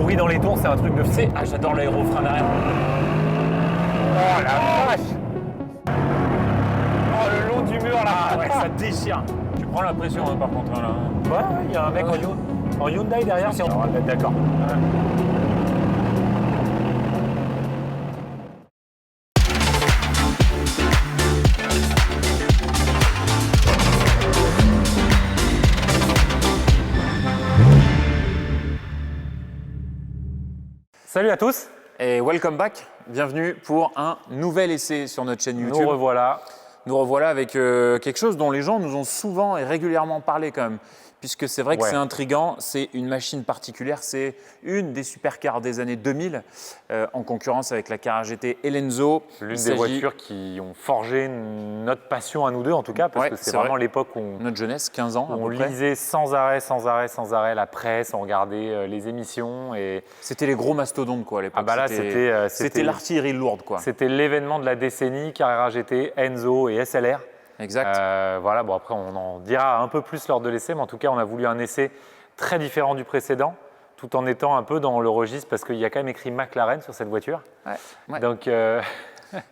bruit dans les tours, c'est un truc de fou. Ah, j'adore l'aérofrein derrière. Oh la vache! Oh, le long du mur là! Ah ouais, ça déchire. Tu prends la pression hein, par contre là. Ouais, il y a un mec en Hyundai derrière, si on va le mettre d'accord. Salut à tous! Et welcome back, bienvenue pour un nouvel essai sur notre chaîne YouTube. Nous revoilà. Nous revoilà avec quelque chose dont les gens nous ont souvent et régulièrement parlé quand même. Puisque c'est vrai que c'est intriguant, c'est une machine particulière, c'est une des supercars des années 2000 en concurrence avec la Carrera GT Elenzo. L'une des voitures qui ont forgé notre passion à nous deux en tout cas, parce que c'est vraiment l'époque où notre jeunesse, 15 ans on lisait sans arrêt la presse, on regardait les émissions. Et c'était les gros mastodontes quoi à l'époque. Ah bah là c'était l'artillerie lourde quoi. C'était l'événement de la décennie, Carrera GT, Enzo et SLR. Exact. Voilà, bon après on en dira un peu plus lors de l'essai, mais en tout cas on a voulu un essai très différent du précédent, tout en étant un peu dans le registre parce qu'il y a quand même écrit McLaren sur cette voiture. Ouais. Donc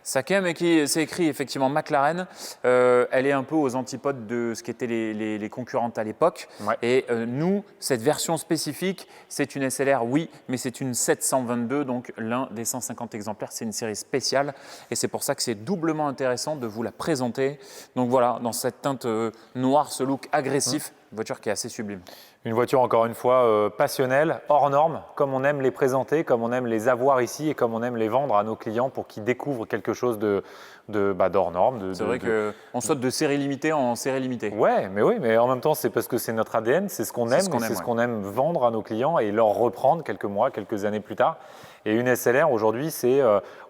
ça quand même c'est écrit effectivement McLaren. Elle est un peu aux antipodes de ce qu'étaient les concurrentes à l'époque. Et nous, cette version spécifique, c'est une SLR, oui, mais c'est une 722, donc l'un des 150 exemplaires. C'est une série spéciale et c'est pour ça que c'est doublement intéressant de vous la présenter. Donc voilà, dans cette teinte noire, ce look agressif, une voiture qui est assez sublime. Une voiture, encore une fois, passionnelle, hors norme, comme on aime les présenter, comme on aime les avoir ici et comme on aime les vendre à nos clients pour qu'ils découvrent quelque chose d'hors norme. C'est vrai qu'on saute de série limitée en série limitée. Ouais, mais en même temps, c'est parce que c'est notre ADN, c'est ce qu'on aime, c'est ce qu'on aime vendre à nos clients et leur reprendre quelques mois, quelques années plus tard. Et une SLR, aujourd'hui, c'est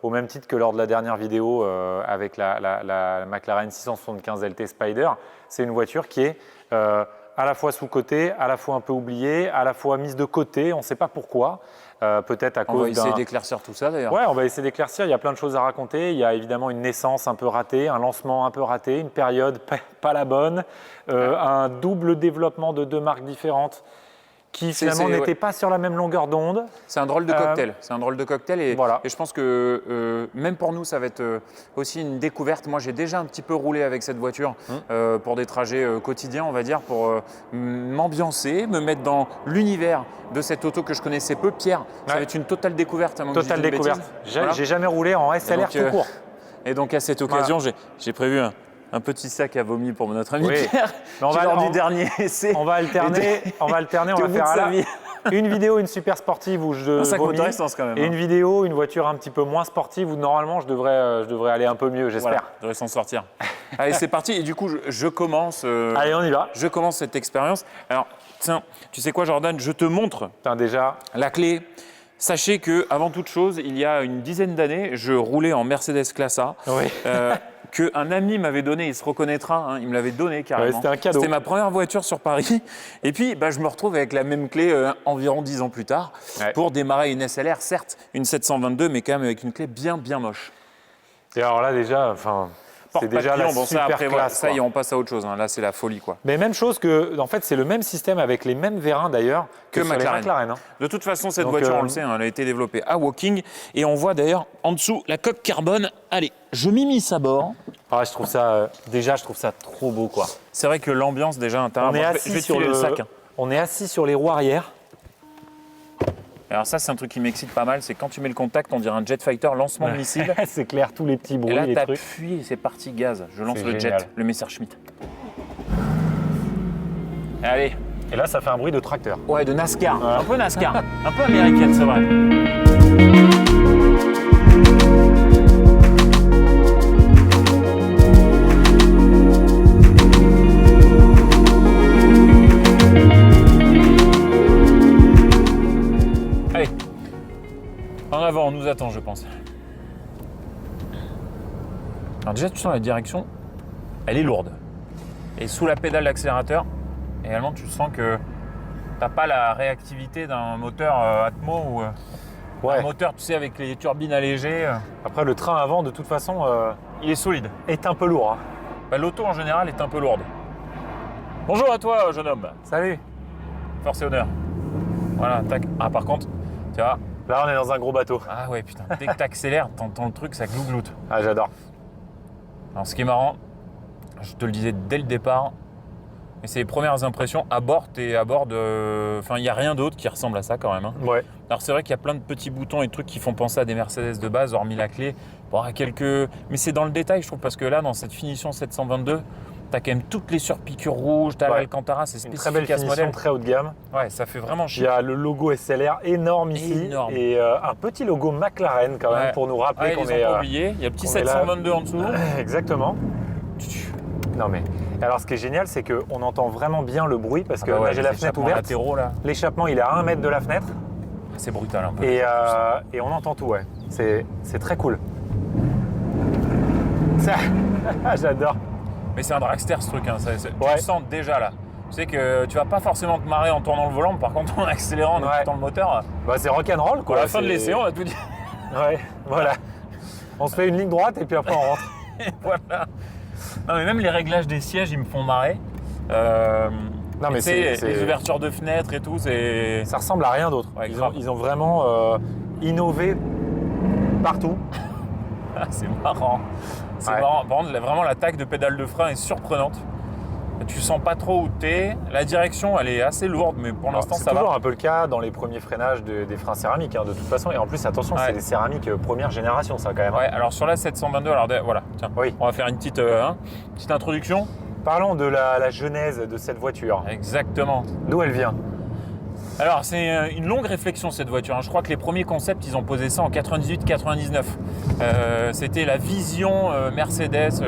au même titre que lors de la dernière vidéo avec la McLaren 675 LT Spider, c'est une voiture qui est à la fois sous-cotée, à la fois un peu oubliée, à la fois mise de côté, on ne sait pas pourquoi. Peut-être à cause On va essayer d'éclaircir tout ça d'ailleurs. Ouais, on va essayer d'éclaircir, il y a plein de choses à raconter. Il y a évidemment une naissance un peu ratée, un lancement un peu raté, une période pas la bonne, un double développement de deux marques différentes qui finalement n'étaient pas sur la même longueur d'onde. C'est un drôle de cocktail. C'est un drôle de cocktail et je pense que même pour nous, ça va être aussi une découverte. Moi, j'ai déjà un petit peu roulé avec cette voiture pour des trajets quotidiens, on va dire, pour m'ambiancer, me mettre dans l'univers de cette auto que je connaissais peu. Pierre, ça va être une totale découverte. Totale découverte. J'ai jamais roulé en SLR tout court. Et donc, à cette occasion, j'ai prévu un petit sac à vomi pour notre ami Pierre. Mais lors du dernier essai. On va alterner, on va faire une vidéo, une super sportive où je vomis, quand même, et une vidéo, une voiture un petit peu moins sportive où normalement je devrais aller un peu mieux, j'espère. Voilà, je devrais s'en sortir. Allez, c'est parti. Et du coup, je commence. Allez, on y va. Je commence cette expérience. Alors, tiens, tu sais quoi, Jordan? Je te montre déjà la clé. Sachez qu'avant toute chose, il y a une dizaine d'années, je roulais en Mercedes Classe A. Qu'un ami m'avait donné, il se reconnaîtra, il me l'avait donné carrément. C'était un cadeau. C'était ma première voiture sur Paris. Et puis, je me retrouve avec la même clé environ 10 ans plus tard pour démarrer une SLR, certes une 722, mais quand même avec une clé bien moche. Et alors là déjà, c'est déjà la super classe. Ça y est, on passe à autre chose. Là, c'est la folie quoi. Mais même chose que, en fait, c'est le même système avec les mêmes vérins d'ailleurs que McLaren. De toute façon, cette voiture, on le sait, elle a été développée à Woking et on voit d'ailleurs en dessous la coque carbone. Allez, je m'immisce à bord. Ah, je trouve ça trop beau quoi. C'est vrai que l'ambiance déjà intérieure. On est assis sur les roues arrière. Alors ça, c'est un truc qui m'excite pas mal, c'est quand tu mets le contact, on dirait un jet fighter, lancement de missile. C'est clair, tous les petits bruits, et là, les trucs. t'appuies et c'est parti gaz. Je lance le jet, le Messerschmitt. Allez. Et là, ça fait un bruit de tracteur. Ouais, de NASCAR. Un peu NASCAR. Un peu américaine, c'est vrai. Allez. En avant, on nous attend, je pense. Alors déjà, tu sens la direction, elle est lourde. Et sous la pédale d'accélérateur, également, tu sens que t'as pas la réactivité d'un moteur Atmo ou un moteur, tu sais, avec les turbines allégées. Après, le train avant, de toute façon, il est solide. Est un peu lourd. L'auto, en général, est un peu lourde. Bonjour à toi, jeune homme. Salut. Force et honneur. Voilà, tac. Ah, par contre, Tu vois. Là, on est dans un gros bateau. Ah ouais, putain. Dès que tu accélères, t'entends le truc, ça glougloute. Ah, j'adore. Alors, ce qui est marrant, je te le disais dès le départ, mais c'est les premières impressions à bord. T'es à bord de... Enfin, il n'y a rien d'autre qui ressemble à ça quand même. Hein. Ouais. Alors, c'est vrai qu'il y a plein de petits boutons et de trucs qui font penser à des Mercedes de base, hormis la clé. Bon, à quelques... Mais c'est dans le détail, je trouve, parce que là, dans cette finition 722, t'as quand même toutes les surpiqûres rouges, t'as l'Alcantara, c'est spécifique très belle à ce finition, modèle. très haut de gamme. Ouais, ça fait vraiment chic. Il y a le logo SLR énorme ici et un petit logo McLaren quand même pour nous rappeler qu'on est... pas oublié. Il y a le petit 722 en dessous. Exactement. Non mais, alors ce qui est génial, c'est qu'on entend vraiment bien le bruit parce que là j'ai la fenêtre ouverte. L'échappement il est à 1 mètre de la fenêtre. C'est brutal un peu. Et on entend tout, ouais. C'est très cool. Ça, j'adore. Mais c'est un dragster ce truc, hein. Tu le sens déjà là. Tu sais que tu vas pas forcément te marrer en tournant le volant, mais par contre en accélérant, en écoutant le moteur. Bah c'est rock'n'roll quoi. À la fin de l'essai, on a tout dit. Ouais, voilà. On se fait une ligne droite et puis après on rentre. Et voilà. Non mais même les réglages des sièges, ils me font marrer. Non mais les ouvertures de fenêtres et tout, c'est... Ça ressemble à rien d'autre. Ouais, ils ont vraiment innové partout. C'est marrant. C'est marrant. Par contre, vraiment l'attaque de pédale de frein est surprenante. Tu sens pas trop où t'es. La direction, elle est assez lourde, mais pour l'instant, ça va. C'est toujours un peu le cas dans les premiers freinages des freins céramiques, hein, de toute façon. Et en plus, attention, c'est des céramiques première génération, ça, quand même. Ouais, alors sur la 722, alors voilà, tiens, on va faire une petite introduction. Parlons de la genèse de cette voiture. Exactement. D'où elle vient? Alors, c'est une longue réflexion, cette voiture. Je crois que les premiers concepts, ils ont posé ça en 98-99. C'était la vision Mercedes.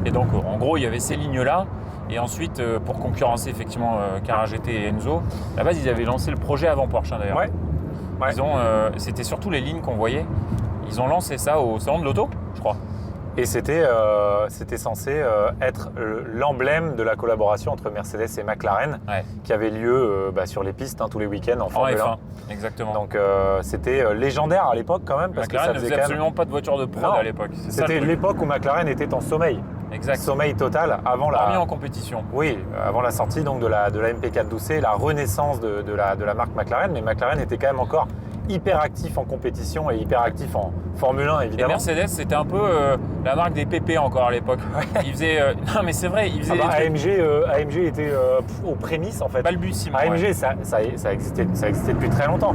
Et donc, en gros, il y avait ces lignes-là. Et ensuite, pour concurrencer effectivement Carrara GT et Enzo, à la base, ils avaient lancé le projet avant Porsche, hein, d'ailleurs. Ouais. C'était surtout les lignes qu'on voyait. Ils ont lancé ça au salon de l'auto, je crois. Et c'était censé être l'emblème de la collaboration entre Mercedes et McLaren qui avait lieu sur les pistes tous les week-ends en Formule 1. Exactement. Donc c'était légendaire à l'époque quand même. Parce McLaren que ça ne faisait absolument pas de voiture de prod à l'époque. C'était l'époque où McLaren était en sommeil. Exact. Sommeil total avant Hormis en compétition. Oui, avant la sortie donc, de la MP412C, la renaissance de la marque McLaren. Mais McLaren était quand même encore hyper actif en compétition et hyper actif en Formule 1 évidemment. Et Mercedes c'était un peu la marque des PP encore à l'époque. Ils faisaient non mais c'est vrai, ils faisaient AMG était aux prémices en fait. Balbutiement. AMG ça existait depuis très longtemps.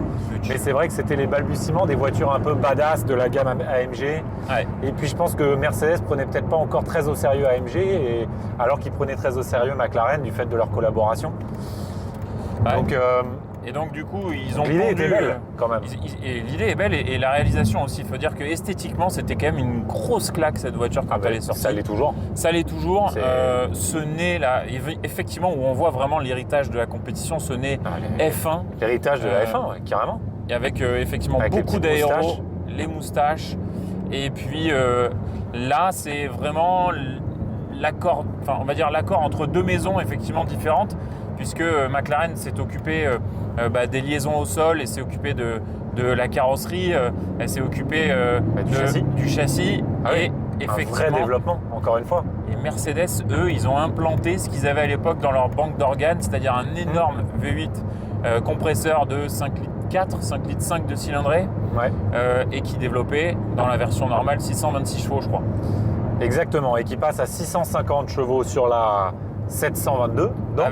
Mais c'est vrai que c'était les balbutiements des voitures un peu badass de la gamme AMG. Ouais. Et puis je pense que Mercedes prenait peut-être pas encore très au sérieux AMG alors qu'ils prenaient très au sérieux McLaren du fait de leur collaboration. Ouais. Donc et donc du coup, ils ont l'idée était belle quand même. L'idée est belle et la réalisation aussi. Il faut dire que esthétiquement, c'était quand même une grosse claque cette voiture quand elle est sortie. Ça l'est toujours. Ça l'est toujours. Ce nez là, effectivement, où on voit vraiment l'héritage de la compétition, ce nez F1. L'héritage de la F1, carrément. Et avec effectivement beaucoup d'aéros, les moustaches. Et puis là, c'est vraiment l'accord, enfin on va dire l'accord entre deux maisons effectivement différentes. Puisque McLaren s'est occupé des liaisons au sol et s'est occupé de la carrosserie, elle s'est occupée du châssis et effectivement, un vrai développement, encore une fois. Et Mercedes, eux, ils ont implanté ce qu'ils avaient à l'époque dans leur banque d'organes, c'est-à-dire un énorme V8 compresseur de 5,4 litres, 5,5 litres de cylindrée, et qui développait dans la version normale 626 chevaux, je crois. Exactement, et qui passe à 650 chevaux sur la 722. Donc,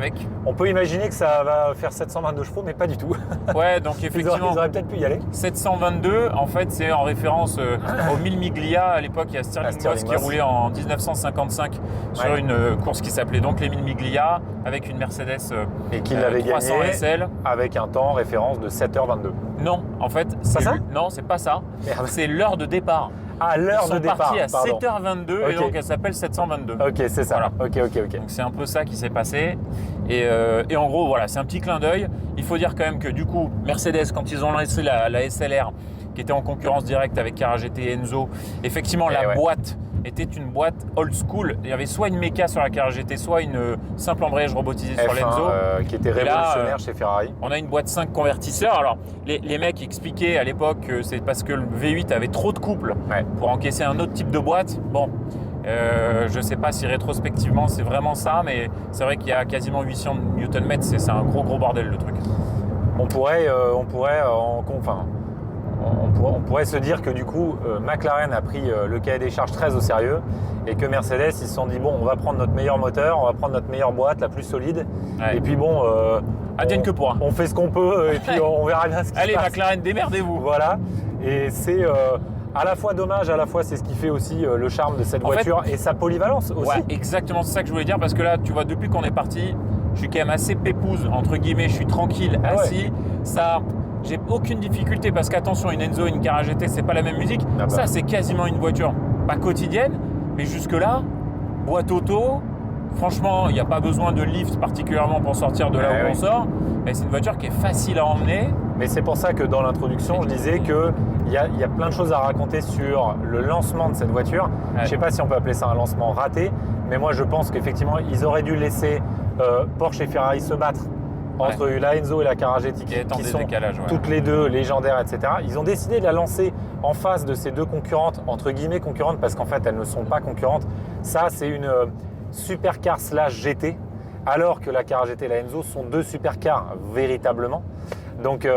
on peut imaginer que ça va faire 722 chevaux, mais pas du tout. Ouais, donc effectivement. Ils auraient peut-être pu y aller. 722, en fait, c'est en référence au 1000 Miglia. À l'époque, il y a Stirling Moss qui roulait en 1955 sur une course qui s'appelait donc les 1000 Miglia avec une Mercedes et qui l'avait 300 gagné SL. Avec un temps en référence de 7h22. Non, en fait, c'est ça. Non, c'est pas ça. C'est l'heure de départ. À l'heure de départ. Ils sont partis à 7h22 et donc elle s'appelle 722. Ok, c'est ça. Voilà. Ok. Donc c'est un peu ça qui s'est passé. Et en gros, voilà, c'est un petit clin d'œil. Il faut dire quand même que du coup, Mercedes, quand ils ont lancé la SLR, qui était en concurrence directe avec Carrara GT et Enzo, effectivement, la boîte était une boîte old school. Il y avait soit une méca sur la Carrara GT, soit une simple embrayage robotisé sur l'Enzo. Qui était révolutionnaire chez Ferrari. On a une boîte 5 convertisseurs. Alors, les mecs expliquaient à l'époque que c'est parce que le V8 avait trop de couple pour encaisser un autre type de boîte. Bon, je ne sais pas si rétrospectivement c'est vraiment ça, mais c'est vrai qu'il y a quasiment 800 Nm. C'est un gros bordel le truc. on pourrait se dire que du coup, McLaren a pris le cahier des charges très au sérieux et que Mercedes, ils se sont dit, bon, on va prendre notre meilleur moteur, on va prendre notre meilleure boîte, la plus solide. Et puis bon, advienne que pourra. On fait ce qu'on peut et puis on verra bien ce qui se passe. Allez, McLaren, démerdez-vous. Voilà. Et c'est à la fois dommage, à la fois c'est ce qui fait aussi le charme de cette voiture et sa polyvalence aussi. Ouais, exactement, c'est ça que je voulais dire parce que là, tu vois, depuis qu'on est parti, je suis quand même assez pépouze, entre guillemets, je suis tranquille, assis. Ouais. Ça, j'ai aucune difficulté parce qu'attention, une Enzo et une Cara GT, c'est pas la même musique. Ah bah. Ça, c'est quasiment une voiture, pas quotidienne, mais jusque-là, boîte auto. Franchement, il n'y a pas besoin de lift particulièrement pour sortir de là où on sort. Mais c'est une voiture qui est facile à emmener. Mais c'est pour ça que dans l'introduction, je disais qu'il y a plein de choses à raconter sur le lancement de cette voiture. Ouais. Je ne sais pas si on peut appeler ça un lancement raté, mais moi je pense qu'effectivement, ils auraient dû laisser Porsche et Ferrari se battre entre la Enzo et la Cara GT qui sont toutes les deux légendaires, etc. Ils ont décidé de la lancer en face de ces deux concurrentes, entre guillemets concurrentes, parce qu'en fait, elles ne sont pas concurrentes. Ça, c'est une supercar / GT, alors que la Cara GT et la Enzo sont deux supercars véritablement. Donc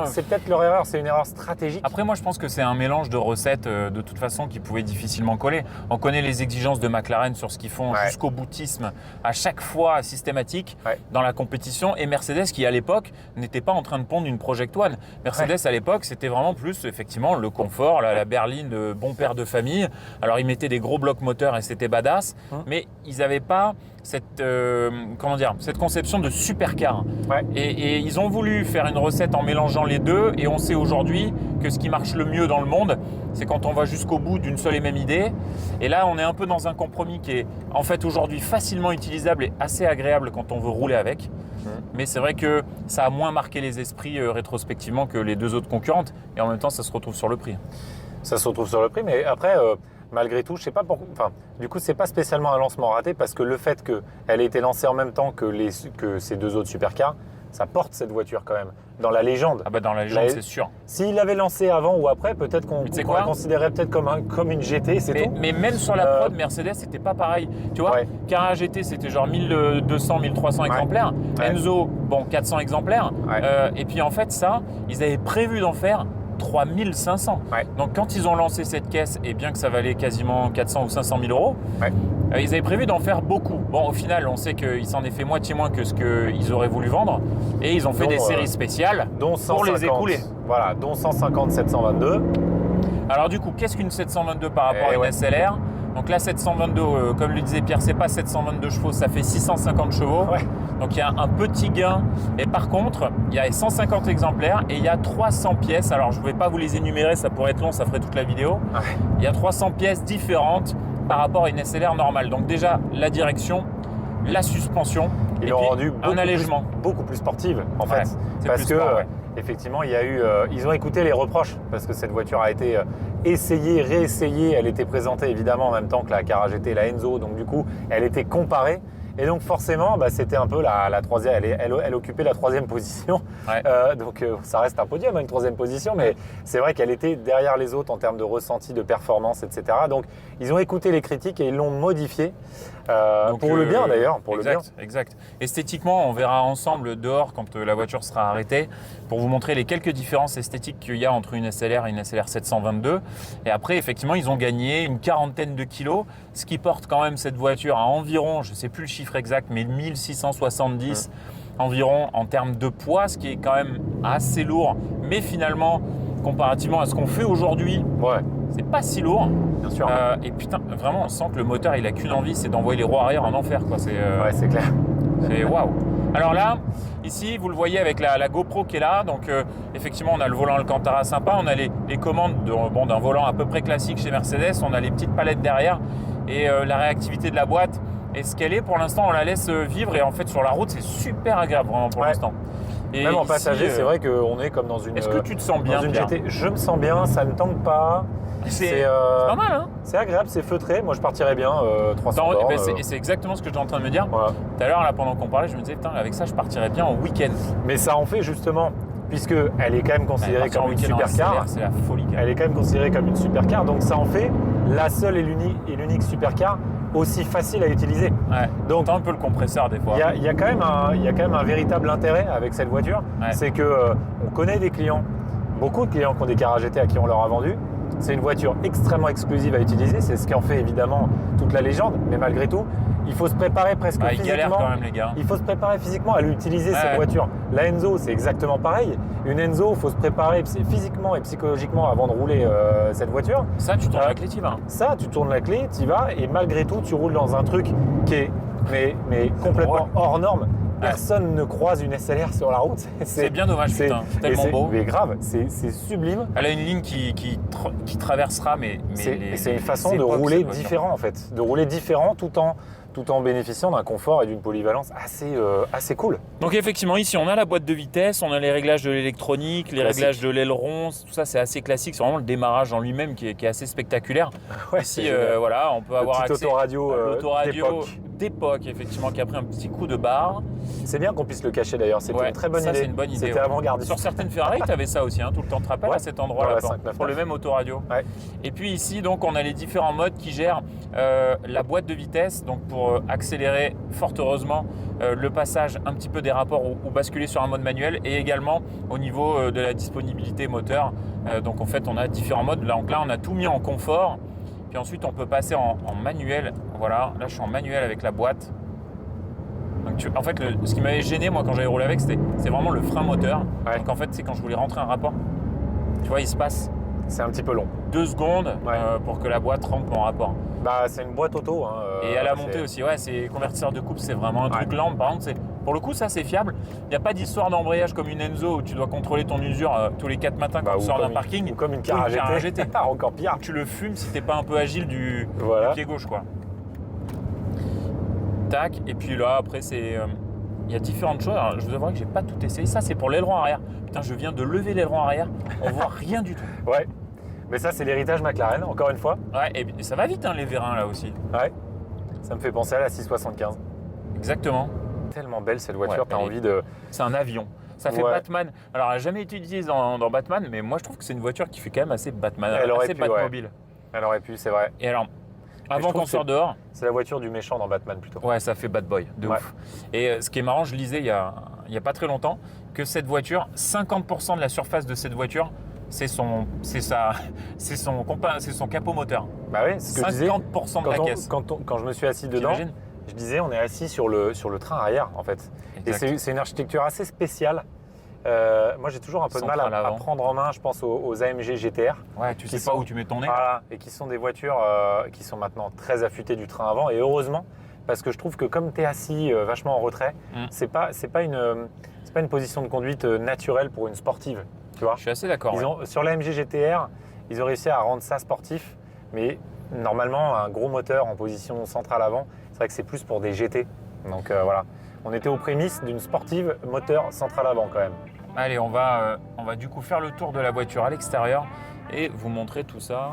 c'est peut-être leur erreur, c'est une erreur stratégique. Après, moi, je pense que c'est un mélange de recettes de toute façon qui pouvait difficilement coller. On connaît les exigences de McLaren sur ce qu'ils font jusqu'au boutisme, à chaque fois systématique dans la compétition. Et Mercedes, qui à l'époque n'était pas en train de pondre une Project One. Mercedes à l'époque, c'était vraiment plus effectivement le confort, la berline de bon père de famille. Alors, ils mettaient des gros blocs moteurs et c'était badass, mais ils n'avaient pas cette conception de supercar. Et ils ont voulu faire une recette en mélangeant les deux et on sait aujourd'hui que ce qui marche le mieux dans le monde, c'est quand on va jusqu'au bout d'une seule et même idée. Et là, on est un peu dans un compromis qui est en fait aujourd'hui facilement utilisable et assez agréable quand on veut rouler avec. Mais c'est vrai que ça a moins marqué les esprits rétrospectivement que les deux autres concurrentes et en même temps, ça se retrouve sur le prix. Ça se retrouve sur le prix, mais après… malgré tout, je sais pas pourquoi. Enfin, du coup, c'est pas spécialement un lancement raté parce que le fait qu'elle ait été lancée en même temps que ces deux autres supercars, ça porte cette voiture quand même dans la légende. Ah bah dans la légende, c'est sûr. S'il l'avait lancé avant ou après, peut-être qu'on la considérait peut-être comme une GT, c'est tout. Mais même sur la prod, Mercedes, c'était pas pareil. Tu vois, Cara GT, c'était genre 1200, 1300 exemplaires. Enzo, bon, 400 exemplaires. Et puis en fait, ça, ils avaient prévu d'en faire 3500. Donc quand ils ont lancé cette caisse, et bien que ça valait quasiment 400 ou 500 000 euros, ils avaient prévu d'en faire beaucoup. Bon, au final, on sait qu'ils s'en est fait moitié moins que ce qu'ils auraient voulu vendre. Et ils ont fait des séries spéciales pour les écouler. Voilà, dont 150 722. Alors du coup, qu'est-ce qu'une 722 par rapport à une SLR ? Donc là, 722, comme le disait Pierre, c'est pas 722 chevaux, ça fait 650 chevaux. Donc il y a un petit gain. Et par contre, il y a 150 exemplaires et il y a 300 pièces. Alors je ne vais pas vous les énumérer, ça pourrait être long, ça ferait toute la vidéo. Il y a 300 pièces différentes par rapport à une SLR normale. Donc déjà, la direction, la suspension et l'ont rendu un allègement. Beaucoup plus sportive en fait. Parce que effectivement, il y a eu, ils ont écouté les reproches parce que cette voiture a été essayée, réessayée. Elle était présentée évidemment en même temps que la Cara GT et la Enzo. Donc du coup, elle était comparée. Et donc forcément, c'était un peu la troisième, elle occupait la troisième position. Donc ça reste un podium, une troisième position, mais c'est vrai qu'elle était derrière les autres en termes de ressenti, de performance, etc. Donc ils ont écouté les critiques et ils l'ont modifiée. Pour le bien d'ailleurs, pour le bien. Exact. Esthétiquement, on verra ensemble dehors quand la voiture sera arrêtée pour vous montrer les quelques différences esthétiques qu'il y a entre une SLR et une SLR 722. Et après, effectivement, ils ont gagné une quarantaine de kilos, ce qui porte quand même cette voiture à environ, je ne sais plus le chiffre exact, mais 1670 environ en termes de poids, ce qui est quand même assez lourd. Mais finalement, comparativement à ce qu'on fait aujourd'hui, c'est pas si lourd. Bien sûr. Et putain, vraiment, on sent que le moteur, il a qu'une envie, c'est d'envoyer les roues arrière en enfer, quoi. C'est clair. C'est waouh. Alors là, ici, vous le voyez avec la GoPro qui est là. Donc, effectivement, on a le volant Alcantara sympa. On a les commandes d'un volant à peu près classique chez Mercedes. On a les petites palettes derrière et la réactivité de la boîte. Et ce qu'elle est, pour l'instant, on la laisse vivre. Et en fait, sur la route, c'est super agréable vraiment pour l'instant. Et même en passager, c'est vrai qu'on est comme dans une. Est-ce que tu te sens bien, GT. Je me sens bien, ça ne tente pas. C'est pas mal, hein. C'est agréable, c'est feutré. Moi, je partirais bien 300 bornes. C'est exactement ce que j'étais en train de me dire. Tout à l'heure, là, pendant qu'on parlait, je me disais, putain, avec ça, je partirais bien en week-end. Mais ça en fait justement, puisqu'elle est quand même considérée comme une supercar. C'est la folie. Elle est quand même considérée comme une supercar, donc ça en fait la seule et l'unique supercar aussi facile à utiliser. Donc un peu le compresseur des fois. Il y a quand même un véritable intérêt avec cette voiture, c'est que on connaît des clients beaucoup de clients qui ont des cars GT à qui on leur a vendu. C'est une voiture extrêmement exclusive à utiliser, c'est ce qui en fait évidemment toute la légende, mais malgré tout, il faut se préparer presque ils galèrent physiquement. quand même les gars. Il faut se préparer physiquement à l'utiliser cette voiture. La Enzo, c'est exactement pareil. Une Enzo, il faut se préparer physiquement et psychologiquement avant de rouler cette voiture. Ça, tu tournes la clé, tu y vas. Ça, tu tournes la clé, tu y vas, et malgré tout, tu roules dans un truc qui est mais complètement hors norme. Personne ne croise une SLR sur la route. C'est bien dommage, putain. C'est tellement beau. Mais grave, c'est sublime. Elle a une ligne qui traversera, mais c'est une façon de rouler différent, en fait. De rouler différent tout en bénéficiant d'un confort et d'une polyvalence assez cool. Donc effectivement, ici, on a la boîte de vitesse, on a les réglages de l'électronique, les réglages de l'aileron. Tout ça, c'est assez classique. C'est vraiment le démarrage en lui-même qui est assez spectaculaire. Ouais, ici, voilà, on peut avoir accès à l'autoradio d'époque, effectivement, qui a pris un petit coup de barre. C'est bien qu'on puisse le cacher d'ailleurs, c'était une très bonne idée. C'est une bonne idée. C'était avant-gardiste. Sur certaines Ferrari, tu avais ça aussi, tout le temps. Tu te rappelles à cet endroit-là, pour le même autoradio. Ouais. Et puis ici, donc, on a les différents modes qui gèrent la boîte de vitesse, donc pour accélérer fort heureusement le passage un petit peu des rapports ou basculer sur un mode manuel, et également au niveau de la disponibilité moteur. Donc en fait, on a différents modes. Donc là, on a tout mis en confort. Puis ensuite, on peut passer en manuel. Voilà, là, je suis en manuel avec la boîte. Donc, en fait, ce qui m'avait gêné, moi, quand j'avais roulé avec, c'est vraiment le frein moteur. Ouais. Donc en fait, c'est quand je voulais rentrer un rapport. Tu vois, il se passe c'est un petit peu long. 2 secondes pour que la boîte rentre en rapport. Bah, c'est une boîte auto. Et à la montée aussi, c'est convertisseur de couple, c'est vraiment un truc lent. Par contre, pour le coup, ça c'est fiable. Il n'y a pas d'histoire d'embrayage comme une Enzo où tu dois contrôler ton usure tous les 4 matins quand tu sors d'un parking. Ou comme une car GT. Encore pire. Tu le fumes si t'es pas un peu agile du pied gauche, quoi. Tac, et puis là, après, il y a différentes choses. Alors, je vous avouerai que j'ai pas tout essayé. Ça, c'est pour l'aileron arrière. Putain, je viens de lever l'aileron arrière. On voit rien du tout. Ouais. Mais ça, c'est l'héritage McLaren, encore une fois. Ouais, et ça va vite, les vérins, là aussi. Ouais. Ça me fait penser à la 675. Exactement. Tellement belle cette voiture, t'as envie de... C'est un avion. Ça fait Batman. Alors, elle n'a jamais été utilisée dans Batman, mais moi, je trouve que c'est une voiture qui fait quand même assez Batman, assez Batmobile. Elle aurait pu, c'est vrai. Et alors, avant qu'on sorte dehors... C'est la voiture du méchant dans Batman, plutôt. Ouais, ça fait bad boy, de ouf. Et ce qui est marrant, je lisais il y a pas très longtemps, que cette voiture, 50% de la surface de cette voiture, c'est son capot moteur. Bah oui, c'est ce que je disais. 50% de la caisse. Quand je me suis assis dedans, je disais on est assis sur le train arrière en fait. Exact. Et c'est une architecture assez spéciale. Moi j'ai toujours un peu de mal à prendre en main, je pense aux AMG GTR. Ouais, tu sais pas où tu mets ton nez. Voilà, et qui sont des voitures qui sont maintenant très affûtées du train avant, et heureusement, parce que je trouve que comme tu es assis vachement en retrait, c'est pas une position de conduite naturelle pour une sportive. Tu vois, je suis assez d'accord. Sur l'AMG GTR, ils ont réussi à rendre ça sportif, mais normalement, un gros moteur en position centrale avant, c'est vrai que c'est plus pour des GT. Donc voilà, on était aux prémices d'une sportive moteur centrale avant quand même. Allez, on va du coup faire le tour de la voiture à l'extérieur et vous montrer tout ça.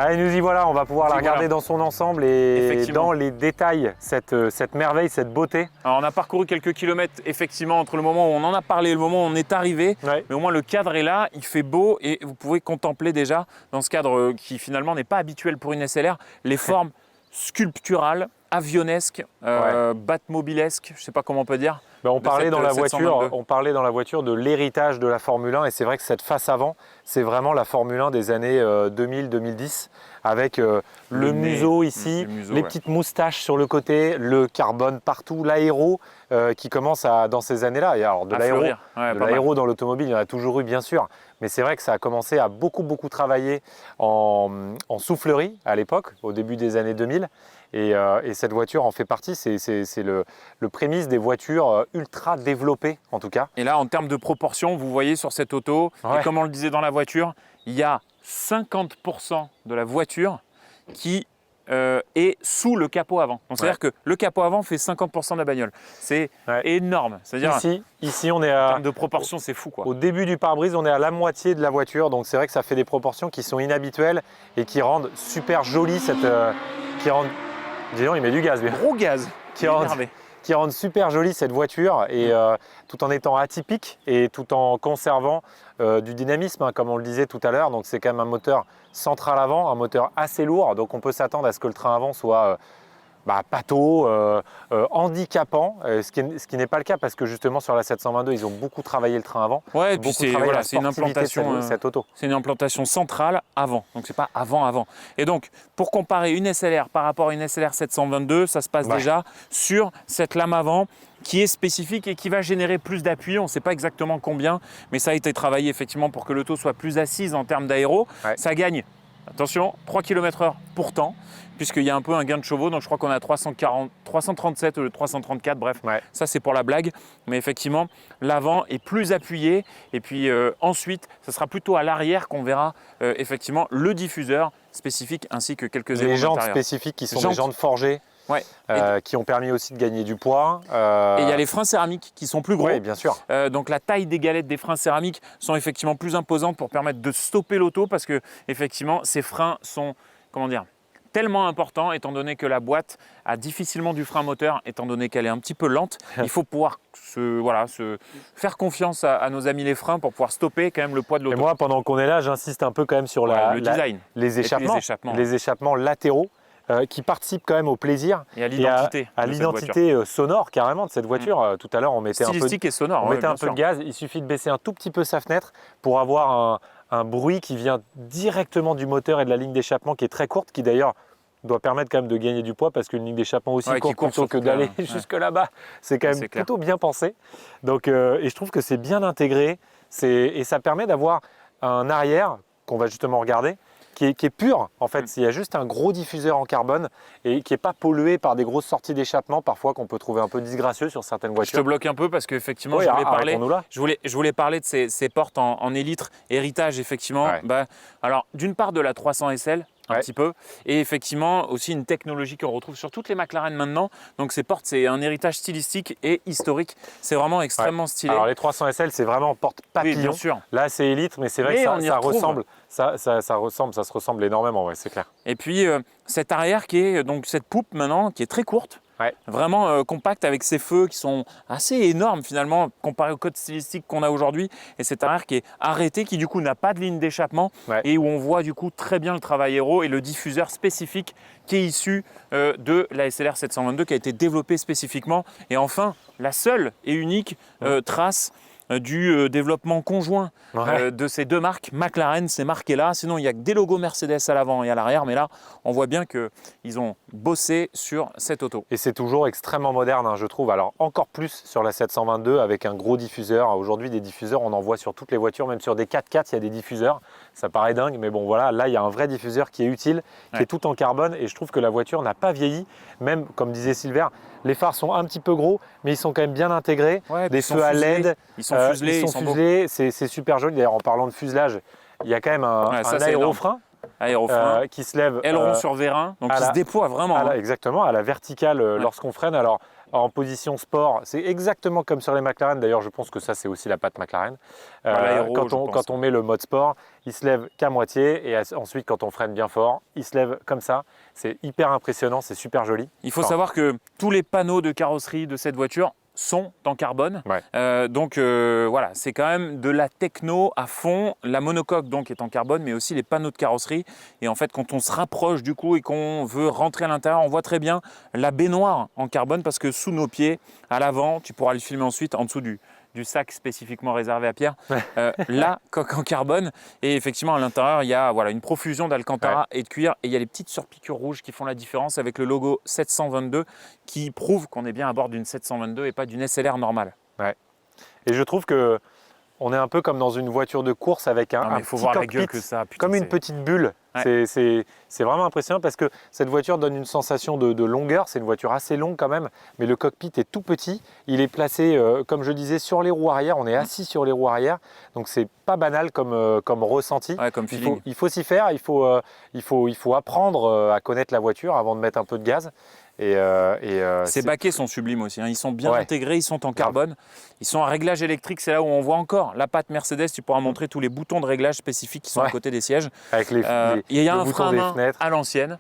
Allez, nous y voilà, on va pouvoir la regarder dans son ensemble et dans les détails, cette merveille, cette beauté. Alors, on a parcouru quelques kilomètres, effectivement, entre le moment où on en a parlé et le moment où on est arrivé. Ouais. Mais au moins, le cadre est là, il fait beau et vous pouvez contempler déjà, dans ce cadre qui finalement n'est pas habituel pour une SLR, les formes sculpturales, avionesques, batmobilesques, je ne sais pas comment on peut dire. Ben on parlait dans la voiture de l'héritage de la Formule 1 et c'est vrai que cette face avant, c'est vraiment la Formule 1 des années 2000-2010 avec le museau ici, les petites moustaches sur le côté, le carbone partout, l'aéro qui commence dans ces années-là. Et alors de l'aéro dans l'automobile, il y en a toujours eu bien sûr, mais c'est vrai que ça a commencé à beaucoup travailler en soufflerie à l'époque, au début des années 2000. Et cette voiture en fait partie, c'est le prémisse des voitures ultra développées en tout cas. Et là en termes de proportion, vous voyez sur cette auto, et comme on le disait dans la voiture, il y a 50% de la voiture qui est sous le capot avant. Donc c'est-à-dire que le capot avant fait 50% de la bagnole. C'est énorme. C'est-à-dire ici on est à... En termes de proportion, c'est fou quoi. Au début du pare-brise, on est à la moitié de la voiture, donc c'est vrai que ça fait des proportions qui sont inhabituelles et qui rendent qui rendent super jolie cette voiture, et tout en étant atypique et tout en conservant du dynamisme, hein, comme on le disait tout à l'heure. Donc c'est quand même un moteur central avant, un moteur assez lourd, donc on peut s'attendre à ce que le train avant soit pâteau, handicapant, ce qui n'est pas le cas parce que justement sur la 722 ils ont beaucoup travaillé le train avant. Ouais, et puis c'est une implantation, cette auto. C'est une implantation centrale avant, donc c'est pas avant. Et donc pour comparer une SLR par rapport à une SLR 722, ça se passe déjà sur cette lame avant qui est spécifique et qui va générer plus d'appui. On ne sait pas exactement combien, mais ça a été travaillé effectivement pour que l'auto soit plus assise en termes d'aéro. Ça gagne, attention, 3 km/h pour temps, puisqu'il y a un peu un gain de chevaux, donc je crois qu'on a 337 ou 334, bref, ça c'est pour la blague. Mais effectivement, l'avant est plus appuyé, et puis ensuite, ce sera plutôt à l'arrière qu'on verra effectivement le diffuseur spécifique ainsi que quelques éléments jantes d'intérieur. Spécifiques qui sont des jantes forgées. Qui ont permis aussi de gagner du poids. Et il y a les freins céramiques qui sont plus gros. Oui, bien sûr. Donc la taille des galettes des freins céramiques sont effectivement plus imposantes pour permettre de stopper l'auto parce que effectivement ces freins sont, comment dire, tellement importants étant donné que la boîte a difficilement du frein moteur étant donné qu'elle est un petit peu lente. Il faut pouvoir se faire confiance à nos amis les freins pour pouvoir stopper quand même le poids de l'auto. Et moi, pendant qu'on est là, j'insiste un peu quand même sur le design. Les échappements latéraux. Qui participent quand même au plaisir et à l'identité sonore carrément de cette voiture. Tout à l'heure, on mettait stylistique et sonore. On mettait un peu de gaz. Il suffit de baisser un tout petit peu sa fenêtre pour avoir un bruit qui vient directement du moteur et de la ligne d'échappement qui est très courte, qui d'ailleurs doit permettre quand même de gagner du poids parce qu'une ligne d'échappement aussi courte plutôt que d'aller jusque là-bas, c'est quand même plutôt bien pensé. Donc, et je trouve que c'est bien intégré et ça permet d'avoir un arrière qu'on va justement regarder. Qui est pur en fait, il y a juste un gros diffuseur en carbone et qui n'est pas pollué par des grosses sorties d'échappement parfois qu'on peut trouver un peu disgracieux sur certaines voitures. Je te bloque un peu parce qu'effectivement je voulais parler de ces portes en élytre héritage effectivement. Alors d'une part de la 300 SL, un petit peu, et effectivement aussi une technologie qu'on retrouve sur toutes les McLaren maintenant. Donc ces portes, c'est un héritage stylistique et historique. C'est vraiment extrêmement stylé. Alors les 300 SL, c'est vraiment porte papillon. Oui, bien sûr. Là, c'est élite, mais c'est vrai que ça ressemble. Ça se ressemble énormément, c'est clair. Et puis cette arrière qui est donc cette poupe maintenant, qui est très courte. Vraiment compact avec ses feux qui sont assez énormes finalement comparé au code stylistique qu'on a aujourd'hui, et cet arrière qui est arrêté, qui du coup n'a pas de ligne d'échappement et où on voit du coup très bien le travail aéro et le diffuseur spécifique qui est issu de la SLR 722 qui a été développé spécifiquement. Et enfin la seule et unique trace du développement conjoint de ces deux marques. McLaren, c'est marqué là. Sinon, il n'y a que des logos Mercedes à l'avant et à l'arrière. Mais là, on voit bien qu'ils ont bossé sur cette auto. Et c'est toujours extrêmement moderne, hein, je trouve. Alors, encore plus sur la 722 avec un gros diffuseur. Aujourd'hui, des diffuseurs, on en voit sur toutes les voitures. Même sur des 4x4, il y a des diffuseurs. Ça paraît dingue, mais bon, voilà. Là, il y a un vrai diffuseur qui est utile, qui est tout en carbone. Et je trouve que la voiture n'a pas vieilli. Même, comme disait Silver, les phares sont un petit peu gros, mais ils sont quand même bien intégrés. Des feux à LED. Ils sont fuselés. C'est super joli. D'ailleurs, en parlant de fuselage, il y a quand même un aérofrein. Qui se lève. Aileron sur vérin, donc qui se déploie vraiment. Exactement, à la verticale lorsqu'on freine. Alors, en position sport, c'est exactement comme sur les McLaren. D'ailleurs, je pense que ça, c'est aussi la patte McLaren. Quand on met le mode sport, il se lève qu'à moitié. Et ensuite, quand on freine bien fort, il se lève comme ça. C'est hyper impressionnant, c'est super joli. Il faut savoir que tous les panneaux de carrosserie de cette voiture sont en carbone. Donc voilà, c'est quand même de la techno à fond. La monocoque donc est en carbone, mais aussi les panneaux de carrosserie. Et en fait, quand on se rapproche du coup et qu'on veut rentrer à l'intérieur, on voit très bien la baignoire en carbone parce que sous nos pieds, à l'avant, tu pourras le filmer ensuite en dessous du sac spécifiquement réservé à Pierre, la coque en carbone. Et effectivement, à l'intérieur, il y a une profusion d'alcantara et de cuir. Et il y a les petites surpiqûres rouges qui font la différence avec le logo 722 qui prouve qu'on est bien à bord d'une 722 et pas d'une SLR normale. Et je trouve que on est un peu comme dans une voiture de course avec un faut petit voir cockpit, la gueule que ça, comme une petite bulle. C'est vraiment impressionnant parce que cette voiture donne une sensation de longueur. C'est une voiture assez longue quand même, mais le cockpit est tout petit. Il est placé, comme je disais, sur les roues arrière. On est assis sur les roues arrière, donc c'est pas banal comme ressenti. Il faut s'y faire. Il faut apprendre à connaître la voiture avant de mettre un peu de gaz. Ces baquets sont sublimes aussi, hein. Ils sont bien intégrés, ils sont en carbone, ils sont en réglage électrique, c'est là où on voit encore la patte Mercedes. Tu pourras montrer tous les boutons de réglage spécifiques qui sont à côté des sièges. Avec il y a un frein à main à l'ancienne,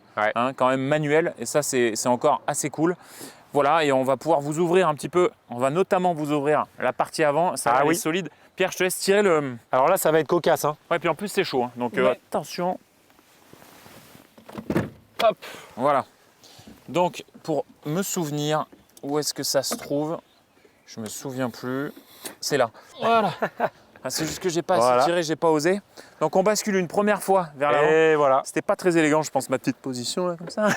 quand même manuel, et ça c'est encore assez cool. Voilà, et on va pouvoir vous ouvrir un petit peu. On va notamment vous ouvrir la partie avant. Ça va, elle est solide. Pierre, je te laisse tirer le... Alors là, ça va être cocasse. Hein. Ouais, puis en plus, c'est chaud. Hein. Donc attention. Hop, voilà. Donc, pour me souvenir, où est-ce que ça se trouve? Je me souviens plus. C'est là. Voilà. C'est juste que j'ai pas assez tiré, j'ai pas osé. Donc on bascule une première fois vers l'avant. Et voilà. C'était pas très élégant, je pense, ma petite position là, comme ça.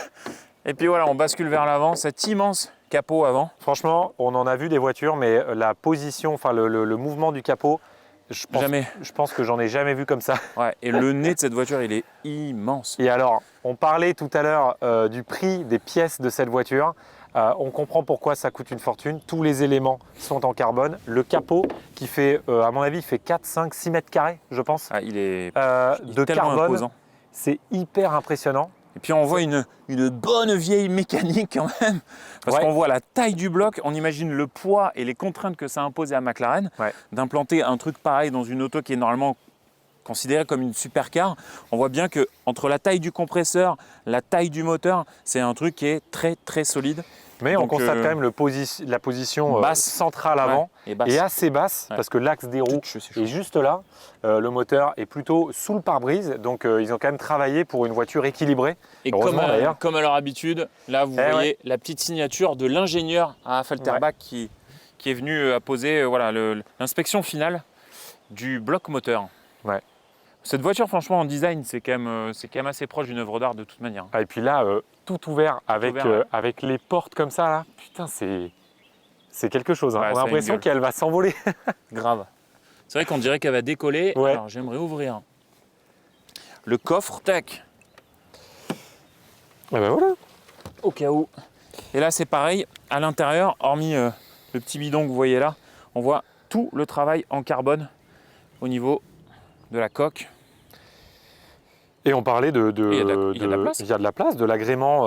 Et puis voilà, on bascule vers l'avant, cet immense capot avant. Franchement, on en a vu des voitures, mais la position, enfin le mouvement du capot, je pense que j'en ai jamais vu comme ça. Ouais, et le nez de cette voiture, il est immense. Et alors, on parlait tout à l'heure du prix des pièces de cette voiture. On comprend pourquoi ça coûte une fortune. Tous les éléments sont en carbone. Le capot qui fait, à mon avis, il fait 4, 5, 6 mètres carrés, je pense. Ah, il est de carbone. Imposant. C'est hyper impressionnant. Et puis on voit une bonne vieille mécanique quand même. Parce qu'on voit la taille du bloc, on imagine le poids et les contraintes que ça a imposé à McLaren d'implanter un truc pareil dans une auto qui est normalement considérée comme une supercar. On voit bien que entre la taille du compresseur, la taille du moteur, c'est un truc qui est très très solide. Mais donc, on constate quand même la position basse, centrale avant et assez basse parce que l'axe des roues est juste là. Le moteur est plutôt sous le pare-brise, donc ils ont quand même travaillé pour une voiture équilibrée. Et comme à leur habitude, là vous voyez la petite signature de l'ingénieur à Falterbach qui est venu apposer l'inspection finale du bloc moteur. Ouais. Cette voiture, franchement, en design, c'est quand même assez proche d'une œuvre d'art de toute manière. Ah, et puis là, tout ouvert avec les portes comme ça, là, putain, c'est quelque chose. Hein. On a l'impression qu'elle va s'envoler. Grave. C'est vrai qu'on dirait qu'elle va décoller. Ouais. Alors, j'aimerais ouvrir le coffre. Tac. Et ben voilà. Au cas où. Et là, c'est pareil. À l'intérieur, hormis le petit bidon que vous voyez là, on voit tout le travail en carbone au niveau de la coque. Et on parlait il y a de la place, de l'agrément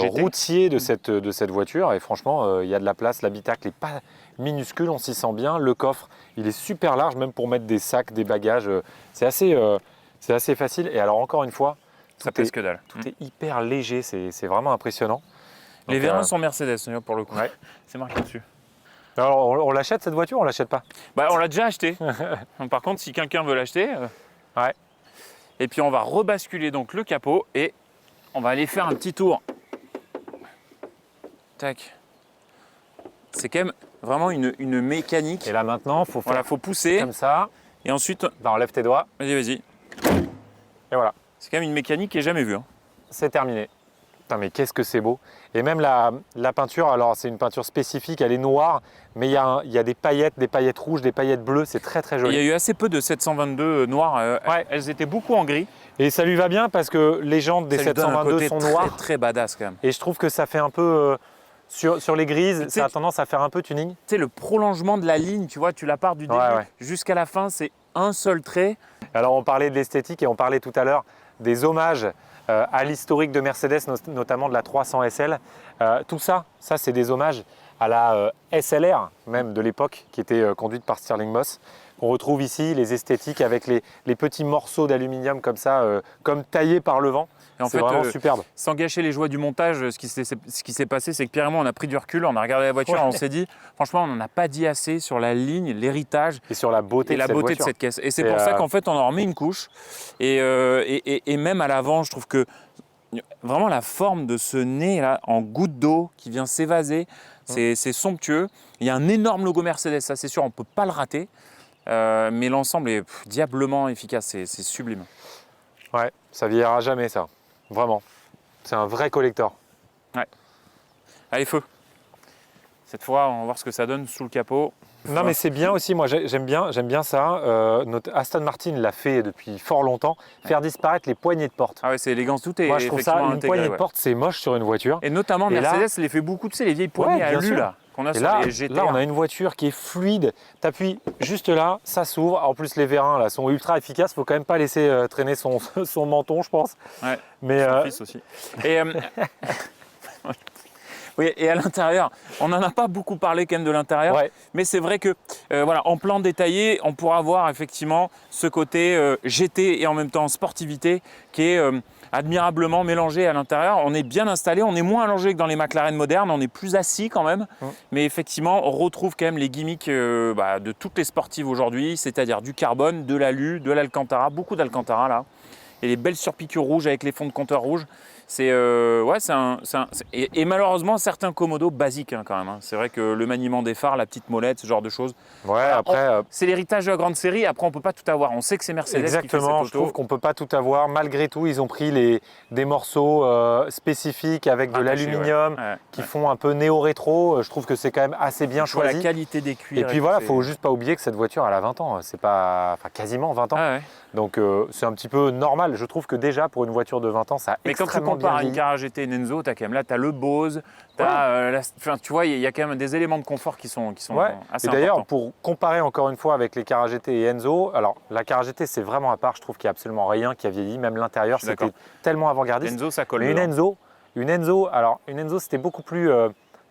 routier de cette voiture. Et franchement, il y a de la place. L'habitacle n'est pas minuscule, on s'y sent bien. Le coffre, il est super large, même pour mettre des sacs, des bagages. C'est assez facile. Et alors, encore une fois, ça pèse que dalle. Tout est hyper léger. C'est vraiment impressionnant. Les vérins sont Mercedes, pour le coup. Ouais. C'est marqué dessus. Alors, on l'achète cette voiture ou on l'achète pas? Bah, on l'a déjà acheté. Par contre, si quelqu'un veut l'acheter, ouais. Et puis on va rebasculer donc le capot et on va aller faire un petit tour. Tac. C'est quand même vraiment une mécanique. Et là maintenant, faut pousser comme ça. Et ensuite, enlève tes doigts. Vas-y. Et voilà. C'est quand même une mécanique qui est jamais vue. Hein. C'est terminé. Putain, mais qu'est-ce que c'est beau. Et même la peinture, alors c'est une peinture spécifique, elle est noire, mais il y a des paillettes rouges, des paillettes bleues, c'est très très joli. Il y a eu assez peu de 722 noirs, elles étaient beaucoup en gris. Et ça lui va bien parce que les jantes des 722 sont noires. Très badass quand même. Et je trouve que ça fait un peu, sur les grises, ça a tendance à faire un peu tuning. Tu sais, le prolongement de la ligne, tu vois, tu la pars du début jusqu'à la fin, c'est un seul trait. Alors on parlait de l'esthétique et on parlait tout à l'heure des hommages à l'historique de Mercedes, notamment de la 300 SL. Tout ça c'est des hommages à la SLR même de l'époque qui était conduite par Stirling Moss. On retrouve ici les esthétiques avec les petits morceaux d'aluminium comme ça, comme taillés par le vent. C'est vraiment superbe. Sans gâcher les joies du montage, ce qui s'est passé, c'est que Pierre et moi, on a pris du recul, on a regardé la voiture et on s'est dit, franchement, on n'en a pas dit assez sur la ligne, l'héritage et sur la beauté, de cette caisse. Et c'est pour ça qu'en fait, on en remet une couche. Et même à l'avant, je trouve que vraiment la forme de ce nez là, en goutte d'eau qui vient s'évaser, c'est somptueux. Il y a un énorme logo Mercedes, ça c'est sûr, on ne peut pas le rater. Mais l'ensemble est diablement efficace, c'est sublime. Ouais, ça vieillira jamais ça, vraiment. C'est un vrai collector. Ouais. Allez, feu. Cette fois, on va voir ce que ça donne sous le capot. Non mais c'est bien aussi, moi j'aime bien ça. Notre Aston Martin l'a fait depuis fort longtemps, faire disparaître les poignées de porte. Ah ouais, c'est élégant, tout est. Moi je trouve ça, une poignée de porte c'est moche sur une voiture. Et notamment Mercedes les fait beaucoup, tu sais, les vieilles poignées à alu là. Qu'on a sur les GT. Là, on a une voiture qui est fluide. Tu appuies juste là, ça s'ouvre. En plus, les vérins là, sont ultra efficaces. Il ne faut quand même pas laisser traîner son menton, je pense. Ouais, son fils aussi. Et, oui, et à l'intérieur, on n'en a pas beaucoup parlé quand même de l'intérieur. Ouais. Mais c'est vrai que, en plan détaillé, on pourra voir effectivement ce côté GT et en même temps sportivité qui est admirablement mélangé à l'intérieur. On est bien installé, on est moins allongé que dans les McLaren modernes, on est plus assis quand même. Mais effectivement, on retrouve quand même les gimmicks de toutes les sportives aujourd'hui, c'est-à-dire du carbone, de l'alu, de l'Alcantara, beaucoup d'Alcantara là. Et les belles surpiqûres rouges avec les fonds de compteur rouges. Et malheureusement, certains Komodo basiques quand même. C'est vrai que le maniement des phares, la petite molette, ce genre de choses. Ouais, après, c'est l'héritage de la grande série. Après, on ne peut pas tout avoir. On sait que c'est Mercedes exactement, qui fait cette auto. Je trouve qu'on ne peut pas tout avoir. Malgré tout, ils ont pris des morceaux spécifiques avec de l'aluminium qui font un peu néo-rétro. Je trouve que c'est quand même assez bien choisi. La qualité des cuirs. Et puis voilà, il ne faut juste pas oublier que cette voiture, elle a 20 ans. C'est pas, quasiment 20 ans. Donc donc c'est un petit peu normal. Je trouve que déjà pour une voiture de 20 ans, ça a extrêmement bien vieilli. Mais quand tu compares à une Carrara GT et une Enzo, tu as quand même là, tu as le Bose, tu vois, il y a quand même des éléments de confort qui sont assez importants. Et d'ailleurs, pour comparer encore une fois avec les Carrara GT et Enzo, alors la Carrara GT c'est vraiment à part, je trouve qu'il n'y a absolument rien qui a vieilli, même l'intérieur c'était tellement avant-gardiste. Enzo, ça colle. Mais une Enzo c'était beaucoup plus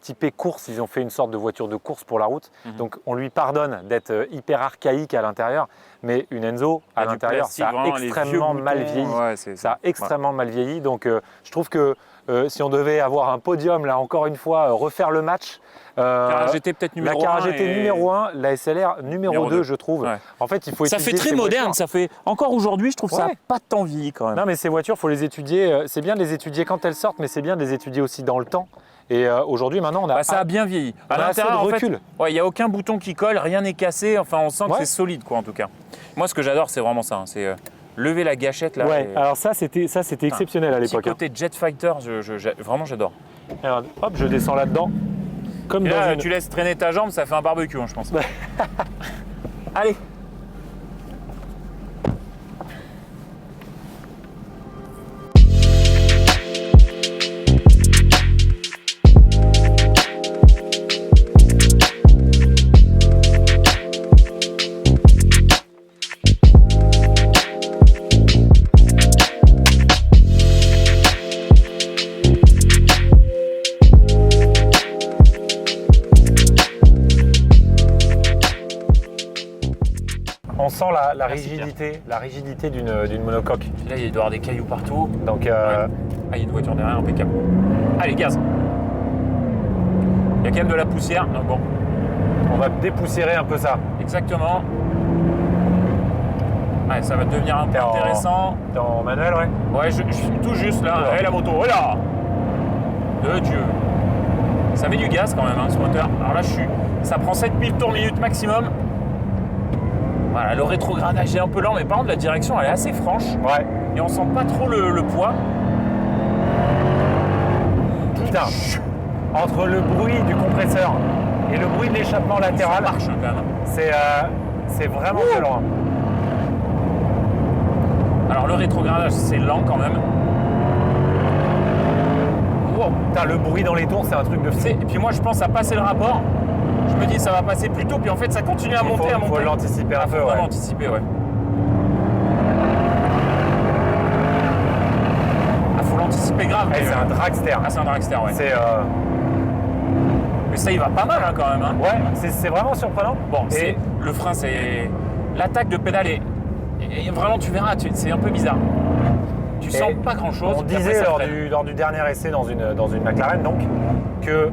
typé course, ils ont fait une sorte de voiture de course pour la route. Donc on lui pardonne d'être hyper archaïque à l'intérieur, mais une Enzo à l'intérieur, ça a extrêmement mal vieilli. Ça a extrêmement mal vieilli. Donc je trouve que si on devait avoir un podium, là encore une fois, refaire le match, Carrara GT peut-être numéro 1. La Carrara GT numéro 1, la SLR numéro 2, je trouve. En fait, il faut ça fait très moderne, ça fait encore aujourd'hui, je trouve ça pas tant vieilli quand même. Non, mais ces voitures, il faut les étudier. C'est bien de les étudier quand elles sortent, mais c'est bien de les étudier aussi dans le temps. Et aujourd'hui, maintenant, on a ça a bien vieilli. À l'intérieur, en fait, il n'y a aucun bouton qui colle, rien n'est cassé. Enfin, on sent que c'est solide, quoi, en tout cas. Moi, ce que j'adore, c'est vraiment ça. C'est lever la gâchette là. Ouais. Alors ça, c'était exceptionnel à l'époque. Côté Jet Fighter, vraiment, j'adore. Hop, je descends là-dedans. Comme là, tu laisses traîner ta jambe, ça fait un barbecue, je pense. Allez. On sent la rigidité d'une monocoque. Et là, il doit y avoir des cailloux partout. Donc, il y a une voiture derrière, impeccable. Allez, gaz. Il y a quand même de la poussière, donc bon. On va dépoussiérer un peu ça. Exactement. Ouais, ça va devenir un peu intéressant. T'es en manuel, Ouais, je suis tout juste là. Ouais. Et la moto, voilà. De Dieu. Ça met du gaz quand même, ce moteur. Alors là, ça prend 7000 tours minute maximum. Voilà, le rétrogradage est un peu lent, mais par contre la direction elle est assez franche. Ouais. Et on sent pas trop le poids. Putain. Entre le bruit du compresseur et le bruit de l'échappement latéral, ça marche quand même. C'est vraiment violent. Alors le rétrogradage c'est lent quand même. Wow. Putain, le bruit dans les tours c'est un truc de fou. Et puis moi je pense à passer le rapport. Je me dis ça va passer plus tôt, puis en fait ça continue à monter. Il faut l'anticiper un peu. Il faut l'anticiper, faut l'anticiper grave. C'est un dragster. C'est un dragster, Mais ça il va pas mal quand même. Ouais, c'est vraiment surprenant. Bon, le frein, c'est... L'attaque de pédale et vraiment tu verras, c'est un peu bizarre. Tu sens pas grand chose. On disait lors du dernier essai dans une McLaren donc que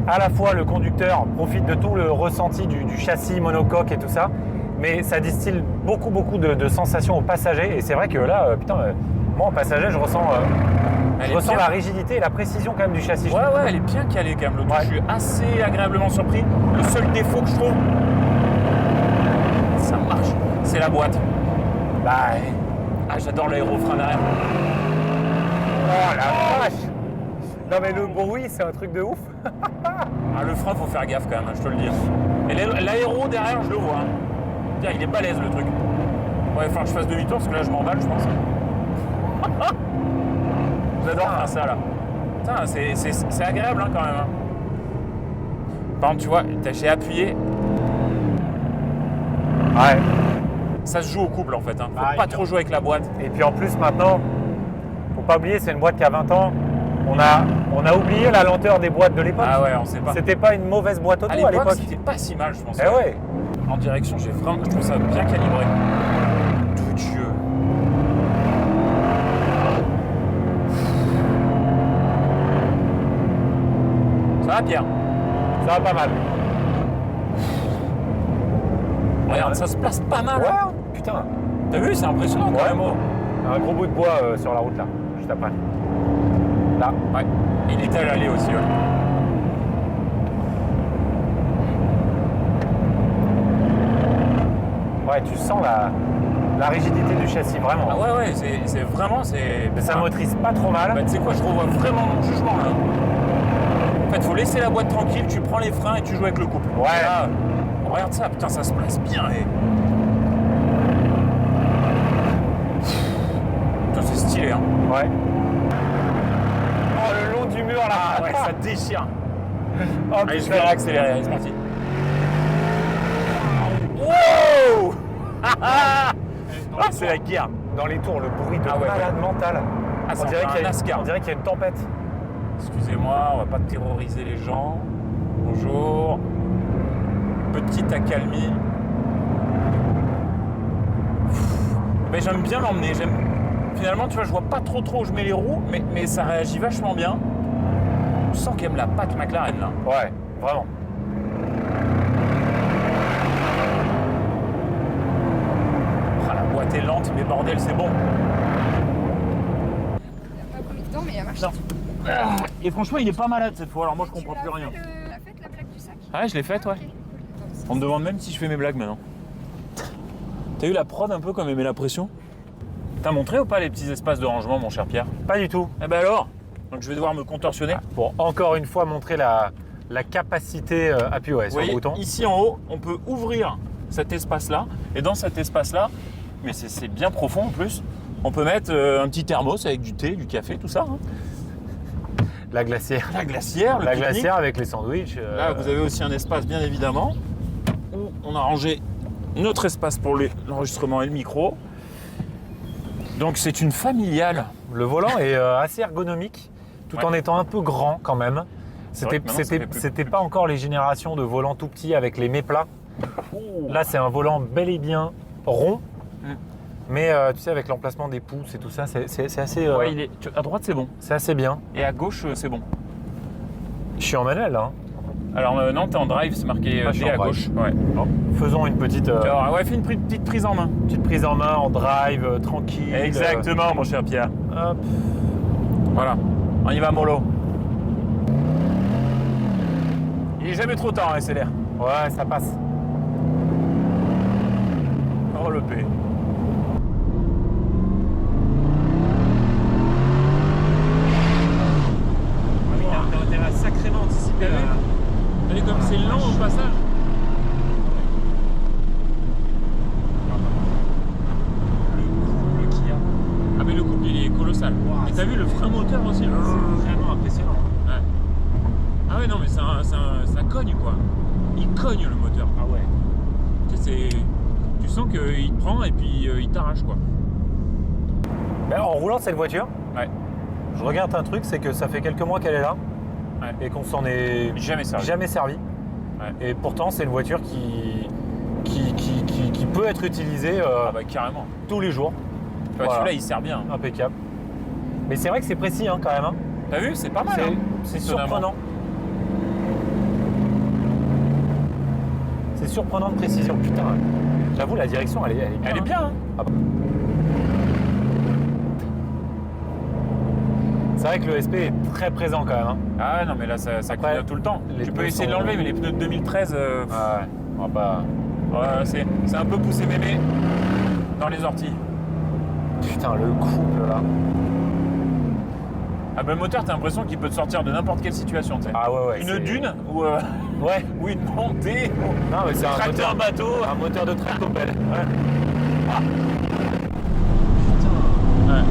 à la fois le conducteur profite de tout le ressenti du châssis monocoque et tout ça, mais ça distille beaucoup de sensations aux passagers. Et c'est vrai que là, moi en passager, je ressens la rigidité et la précision quand même du châssis. Ouais, elle est bien calée quand même. Je suis assez agréablement surpris. Le seul défaut que je trouve, ça marche, c'est la boîte. J'adore l'aérofrein derrière. Oh la vache! Non mais le bruit, c'est un truc de ouf. Le frein, faut faire gaffe quand même, je te le dis. Et l'aéro derrière, je le vois. Tiens, il est balèze le truc. Ouais, il va falloir que je fasse demi-tour parce que là, je m'emballe, je pense. J'adore faire ça là. Putain, c'est agréable quand même. Par exemple, tu vois, j'ai appuyé. Ouais. Ça se joue au couple en fait. Faut pas trop jouer avec la boîte. Et puis en plus maintenant, faut pas oublier, c'est une boîte qui a 20 ans. On a oublié la lenteur des boîtes de l'époque. On sait pas. C'était pas une mauvaise boîte auto à l'époque. C'était pas si mal, je pense. Ouais. En direction, je trouve ça bien calibré. Tout Dieu. Ça va, Pierre? Ça va pas mal. Regarde, ça se place pas mal. Ouais, Hein. putain. T'as vu, c'est impressionnant quand même. Un gros bout de bois sur la route là, juste après. Là. Ouais. Il est à l'aller aussi, ouais. Ouais, tu sens la rigidité du châssis, vraiment. Ah ouais, c'est vraiment... Mais ça motorise pas trop mal. Bah, tu sais quoi, je revois vraiment mon jugement là. En fait, faut laisser la boîte tranquille, tu prends les freins et tu joues avec le couple. Ouais. Là, regarde ça, putain, ça se place bien. Putain, c'est stylé, hein. Ouais. Oh, le long du mur là. Ah ouais, ça déchire. Oh, allez, je vais réaccélérer, allez, c'est parti. Wow. Ah, c'est la guerre. Dans les tours, le bruit de malade mental. Ah, on dirait qu'il y a une tempête. Excusez-moi, on va pas terroriser les gens. Bonjour. Petite accalmie. Mais j'aime bien l'emmener. Finalement, tu vois, je vois pas trop où je mets les roues, mais ça réagit vachement bien. On sent qu'il aime la patte McLaren là. Ouais, vraiment. Ah, la boîte est lente, mais bordel, c'est bon. Il n'a pas commis de temps, mais il a marché. Et franchement, il est pas malade cette fois, alors moi je comprends plus rien. Tu as fait la blague du sac? Ouais, je l'ai faite, ouais. Ok. On me demande même si je fais mes blagues maintenant. T'as eu la prod un peu comme elle met la pression? T'as montré ou pas les petits espaces de rangement, mon cher Pierre? Pas du tout. Eh ben alors? Donc je vais devoir me contorsionner. Pour encore une fois montrer la capacité appui sur le bouton. Ici en haut, on peut ouvrir cet espace-là. Et dans cet espace-là, mais c'est bien profond en plus, on peut mettre un petit thermos avec du thé, du café, tout ça. Hein. La glacière. La glacière, le La pique-nique. glacière avec les sandwichs. Là, vous avez aussi un espace, bien évidemment, où on a rangé notre espace pour l'enregistrement et le micro. Donc c'est une familiale. Le volant est assez ergonomique, tout en étant un peu grand quand même. C'était pas encore les générations de volants tout petits avec les mets plats. Là, c'est un volant bel et bien rond. Mais tu sais, avec l'emplacement des pouces et tout ça, c'est assez. Ouais, à droite, c'est bon. C'est assez bien. Et à gauche, c'est bon. Je suis en manuel là. Hein. Alors non, t'es en drive, c'est marqué D à gauche. Ouais. Bon, faisons une petite. Alors, ouais, fais une petite prise en main. Petite prise en main, en drive, tranquille. Exactement, mon cher Pierre. Hop. Voilà, on y va mollo. Il est jamais trop tard, SLR. Ouais, ça passe. Oh le P. T'as intérêt à sacrément anticiper. T'as vu comme c'est lent au passage? Le couple qu'il y a. Ah mais le couple il est colossal. Wow, et t'as vu le frein moteur aussi? C'est vraiment impressionnant. Ouais. Ah ouais non mais ça cogne quoi. Il cogne le moteur. Ah ouais. Tu sens qu'il te prend et puis il t'arrache quoi. Ben, en roulant cette voiture, Ouais. je regarde un truc, c'est que ça fait quelques mois qu'elle est là. Ouais. Et qu'on s'en est Jamais servi. Ouais. Et pourtant, c'est une voiture qui peut être utilisée Ah bah carrément. tous les jours. Enfin, Voilà. celui-là il sert bien. Impeccable. Mais c'est vrai que c'est précis hein, quand même. Hein. T'as vu, c'est pas mal. C'est Étonnamment. surprenant. C'est surprenant de précision. Putain, j'avoue, la direction, elle est bien. Elle est bien. Hein. Ah bah. C'est vrai que le SP est très présent quand même. Hein. Ah non mais là ça clignote tout le temps. Les Tu peux pneus essayer de sont- l'enlever mais les pneus de 2013 Ah ouais. On va pas... ouais, c'est un peu poussé mémé dans les orties. Putain, le couple là. Ah bah le moteur t'as l'impression qu'il peut te sortir de n'importe quelle situation tu sais. Ah ouais, ouais. Une c'est- dune ou Ouais. ou une montée ou Non, mais c'est un tracteur bateau. Un moteur de tractopelle. Ouais. Ah. Ouais.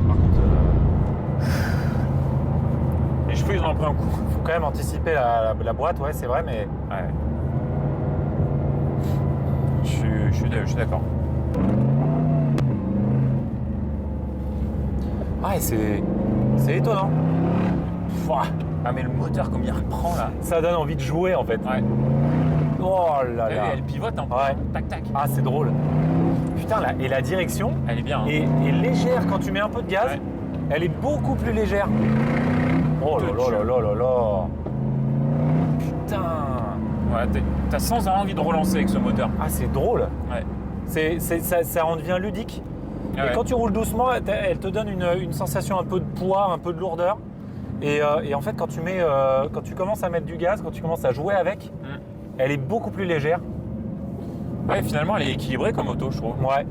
Par contre, Les cheveux ils ont pris un coup. faut quand même anticiper la boîte, ouais, c'est vrai, mais Ouais. Je suis d'accord. ouais, c'est étonnant. Pouah. Ah mais le moteur comme il reprend là. Ça donne envie de jouer en fait. Ouais. Oh là T'as vu, là. elle pivote un peu. Ouais. Tac tac. Ah, c'est drôle. Putain. putain, et la direction Elle est bien. Hein. est légère quand tu mets un peu de gaz. Ouais. Elle est beaucoup plus légère. Oh là là là là là là. Putain. Ouais, t'as sans arrêt envie de relancer avec ce moteur. Ah, c'est drôle. Ouais. Ça en devient ludique. Ah, et quand tu roules doucement, elle te donne une sensation un peu de poids, un peu de lourdeur. Et en fait, quand tu commences à mettre du gaz, quand tu commences à jouer avec, elle est beaucoup plus légère. Ouais, finalement, elle est équilibrée comme auto, je trouve. Ouais.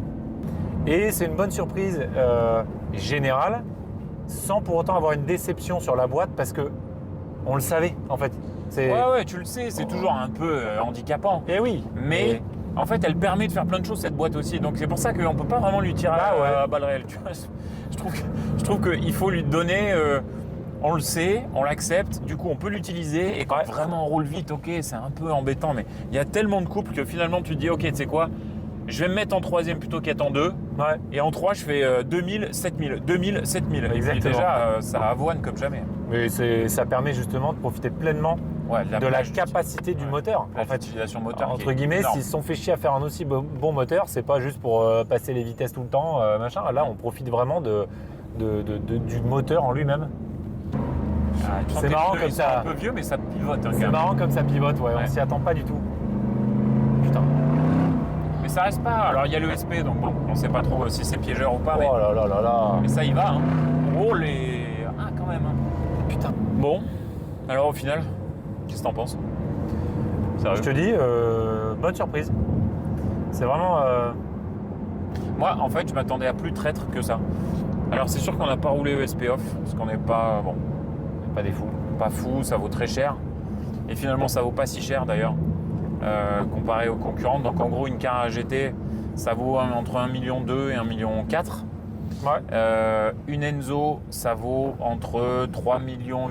Et c'est une bonne surprise générale, sans pour autant avoir une déception sur la boîte, parce que on le savait, en fait. Ouais, tu le sais, c'est toujours un peu handicapant. Eh oui. Mais en fait, elle permet de faire plein de choses, cette boîte aussi. Donc c'est pour ça qu'on ne peut pas vraiment lui tirer à balles réelles. Tu vois, je trouve qu'il faut lui donner... on le sait, on l'accepte, du coup on peut l'utiliser. Et quand vraiment on roule vite, ok, c'est un peu embêtant. Mais il y a tellement de couples que finalement tu te dis, ok, tu sais quoi, je vais me mettre en troisième plutôt qu'être en 2. Ouais. Et en 3, je fais 2000, 7000, 2000, 7000. Exactement. Et déjà, ça avoine comme jamais. Mais ça permet justement de profiter pleinement de la capacité du moteur. En fait, l'utilisation moteur. Entre guillemets, s'ils se sont fait chier à faire un aussi bon moteur, c'est pas juste pour passer les vitesses tout le temps, machin. Là, on profite vraiment du moteur en lui-même. C'est marrant comme ça. C'est un peu vieux, mais ça pivote. C'est marrant comme ça pivote, ouais. On s'y attend pas du tout. Putain. Mais ça reste pas. Alors il y a l'ESP, donc bon, on sait pas trop si c'est piégeur ou pas. Oh là là là là. Mais ça y va, hein. Oh les. Ah, quand même. Hein. Putain. Bon. Alors au final, qu'est-ce que t'en penses? Sérieux? Je te dis, bonne surprise. C'est vraiment. Moi, en fait, je m'attendais à plus traître que ça. Alors c'est sûr qu'on n'a pas roulé ESP off, parce qu'on n'est pas. Bon. Pas des fous. Pas fou, ça vaut très cher. Et finalement, ça vaut pas si cher d'ailleurs, comparé aux concurrents. Donc en gros, une Carrera GT, ça vaut entre 1,2 million et 1,4 million. Ouais. Une Enzo, ça vaut entre 3,8 millions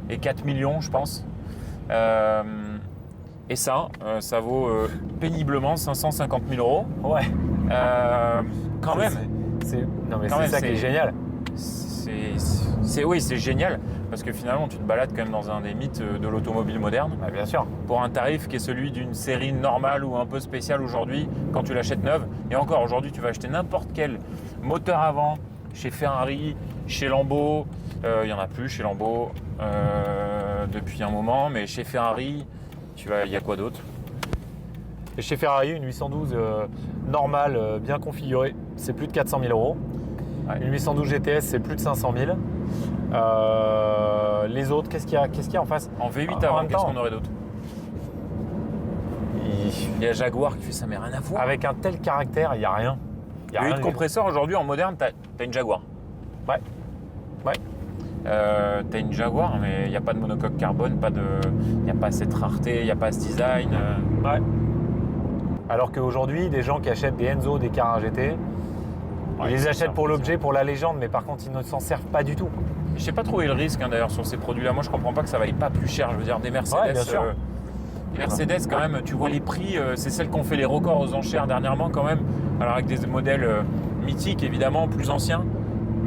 et 4 millions, je pense. Et ça vaut péniblement 550 000 euros. Ouais. Quand même. Non mais c'est ça qui est génial. Oui, c'est génial parce que finalement tu te balades quand même dans un des mythes de l'automobile moderne. Bah, bien sûr. Pour un tarif qui est celui d'une série normale ou un peu spéciale aujourd'hui quand tu l'achètes neuve. Et encore aujourd'hui tu vas acheter n'importe quel moteur avant chez Ferrari, chez Lambo. Il n'y en a plus chez Lambo depuis un moment, mais chez Ferrari, il y a quoi d'autre? Et chez Ferrari, une 812 normale, bien configurée, c'est plus de 400 000 euros. Ouais. Une 812 GTS, c'est plus de 500 000. Les autres, qu'est-ce qu'il y a en face? En V8 avant, qu'est-ce qu'on aurait d'autre? Il y a Jaguar qui fait ça, mais rien à voir. Avec un tel caractère, il n'y a rien. Il y a 8 compresseurs aujourd'hui en moderne, t'as une Jaguar. Ouais. T'as une Jaguar, mais il n'y a pas de monocoque carbone, il n'y a pas cette rareté, il n'y a pas ce design. Ouais. Alors qu'aujourd'hui, des gens qui achètent des Enzo, des Carrera GT, ils les achètent pour l'objet, pour la légende, mais par contre, ils ne s'en servent pas du tout. Je n'ai pas trouvé le risque d'ailleurs sur ces produits-là. Moi, je ne comprends pas que ça ne vaille pas plus cher. Je veux dire, des Mercedes. Ouais, bien sûr. Les Mercedes, quand même, tu vois les prix, c'est celles qui ont fait les records aux enchères dernièrement, quand même. Alors, avec des modèles mythiques, évidemment, plus anciens.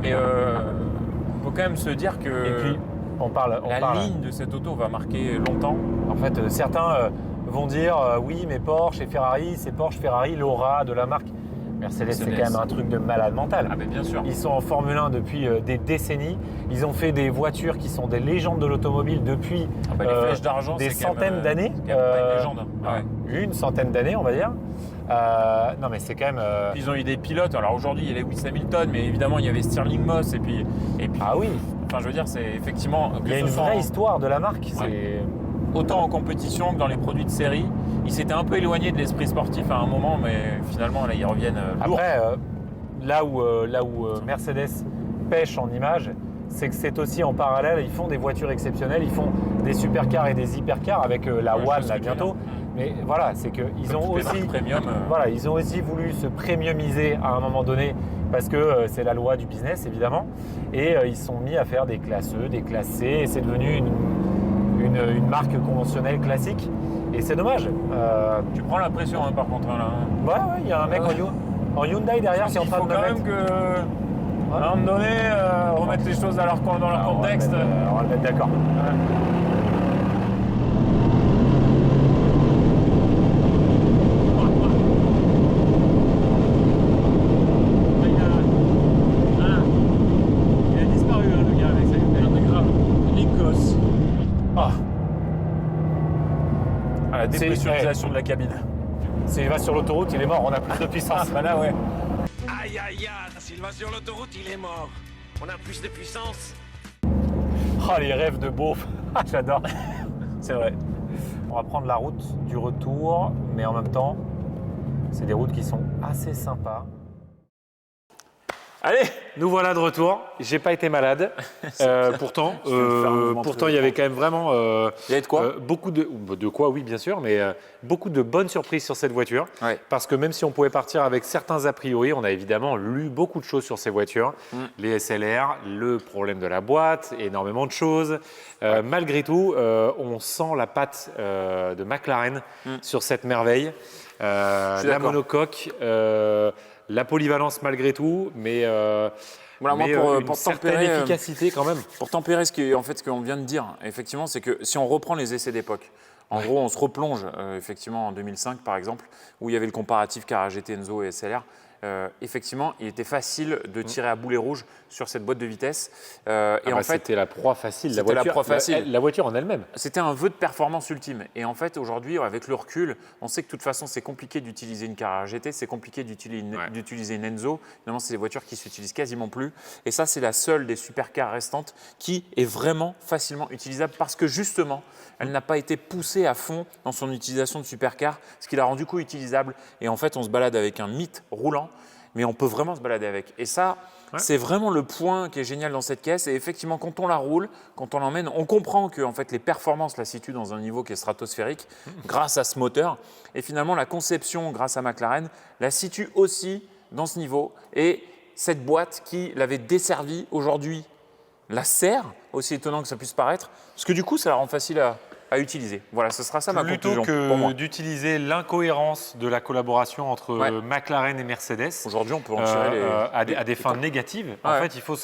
Mais on peut quand même se dire que et puis, la ligne de cette auto va marquer longtemps. En fait, certains vont dire oui, mais Porsche et Ferrari, c'est Porsche, Ferrari, l'aura de la marque. Mercedes, c'est quand même un truc de malade mental. Ah ben bien sûr. Ils sont en Formule 1 depuis des décennies. Ils ont fait des voitures qui sont des légendes de l'automobile depuis les flèches d'argent, des centaines d'années. C'est quand même pas une légende. Ouais. Une centaine d'années, on va dire. Non mais c'est quand même... Ils ont eu des pilotes. Alors aujourd'hui, il y a Lewis Hamilton, mais évidemment, il y avait Stirling Moss. Et puis, ah oui. Enfin, je veux dire, c'est effectivement... Il y a une vraie histoire de la marque. Ouais. Autant en compétition que dans les produits de série. Ils s'étaient un peu éloignés de l'esprit sportif à un moment, mais finalement, là, ils reviennent lourds. Après, là où Mercedes pêche en image, c'est que c'est aussi en parallèle, ils font des voitures exceptionnelles, ils font des supercars et des hypercars avec la One là bientôt. Mais voilà, c'est qu'ils ont aussi, voilà, ils ont aussi voulu se premiumiser à un moment donné parce que c'est la loi du business évidemment. Et ils se sont mis à faire des classe E, des classe C, et c'est devenu une marque conventionnelle classique. Et c'est dommage. Tu prends la pression hein, par contre là. Ouais, il y a un mec en Hyundai derrière qui est en train de me mettre. Il faut quand même que, à un moment donné, remettre les choses dans leur contexte. On va le mettre d'accord. Ouais. la dépressurisation de la cabine. S'il va sur l'autoroute, il est mort, on a plus de puissance. Bah là, ouais. Aïe aïe aïe, s'il va sur l'autoroute, il est mort. On a plus de puissance. Oh, les rêves de beauf. J'adore. C'est vrai. On va prendre la route du retour, mais en même temps, c'est des routes qui sont assez sympas. Allez, nous voilà de retour. J'ai pas été malade. Pourtant, il y avait quand même vraiment Il y avait de quoi beaucoup de quoi, oui, bien sûr, mais beaucoup de bonnes surprises sur cette voiture. Ouais. Parce que même si on pouvait partir avec certains a priori, on a évidemment lu beaucoup de choses sur ces voitures. Les SLR, le problème de la boîte, énormément de choses. Malgré tout, on sent la patte de McLaren sur cette merveille. La monocoque. La polyvalence malgré tout, mais, voilà, moi, une pour certaine tempérer, efficacité quand même. Pour tempérer ce qu'on vient de dire, effectivement, c'est que si on reprend les essais d'époque, en gros, on se replonge effectivement en 2005 par exemple, où il y avait le comparatif Cara GT Enzo et SLR. Effectivement, il était facile de tirer à boulet rouge sur cette boîte de vitesse. En fait, c'était la proie facile. C'était la proie facile. La voiture en elle-même. C'était un vœu de performance ultime. Et en fait, aujourd'hui, avec le recul, on sait que de toute façon, c'est compliqué d'utiliser une Carrera GT, c'est compliqué d'utiliser une Enzo. Finalement, c'est des voitures qui s'utilisent quasiment plus. Et ça, c'est la seule des supercars restantes qui est vraiment facilement utilisable parce que justement, elle n'a pas été poussée à fond dans son utilisation de supercar, ce qui l'a rendu coup utilisable. Et en fait, on se balade avec un mythe roulant, mais on peut vraiment se balader avec. Et ça, c'est vraiment le point qui est génial dans cette caisse. Et effectivement, quand on la roule, quand on l'emmène, on comprend que en fait, les performances la situent dans un niveau qui est stratosphérique grâce à ce moteur. Et finalement, la conception, grâce à McLaren, la situe aussi dans ce niveau. Et cette boîte qui l'avait desservie aujourd'hui la sert, aussi étonnant que ça puisse paraître, parce que du coup, ça la rend facile à utiliser. Voilà, ce sera ça ma conclusion. Plutôt pour moi. que d'utiliser l'incohérence de la collaboration entre McLaren et Mercedes. Aujourd'hui, on peut en tirer à des fins négatives. En fait, il faut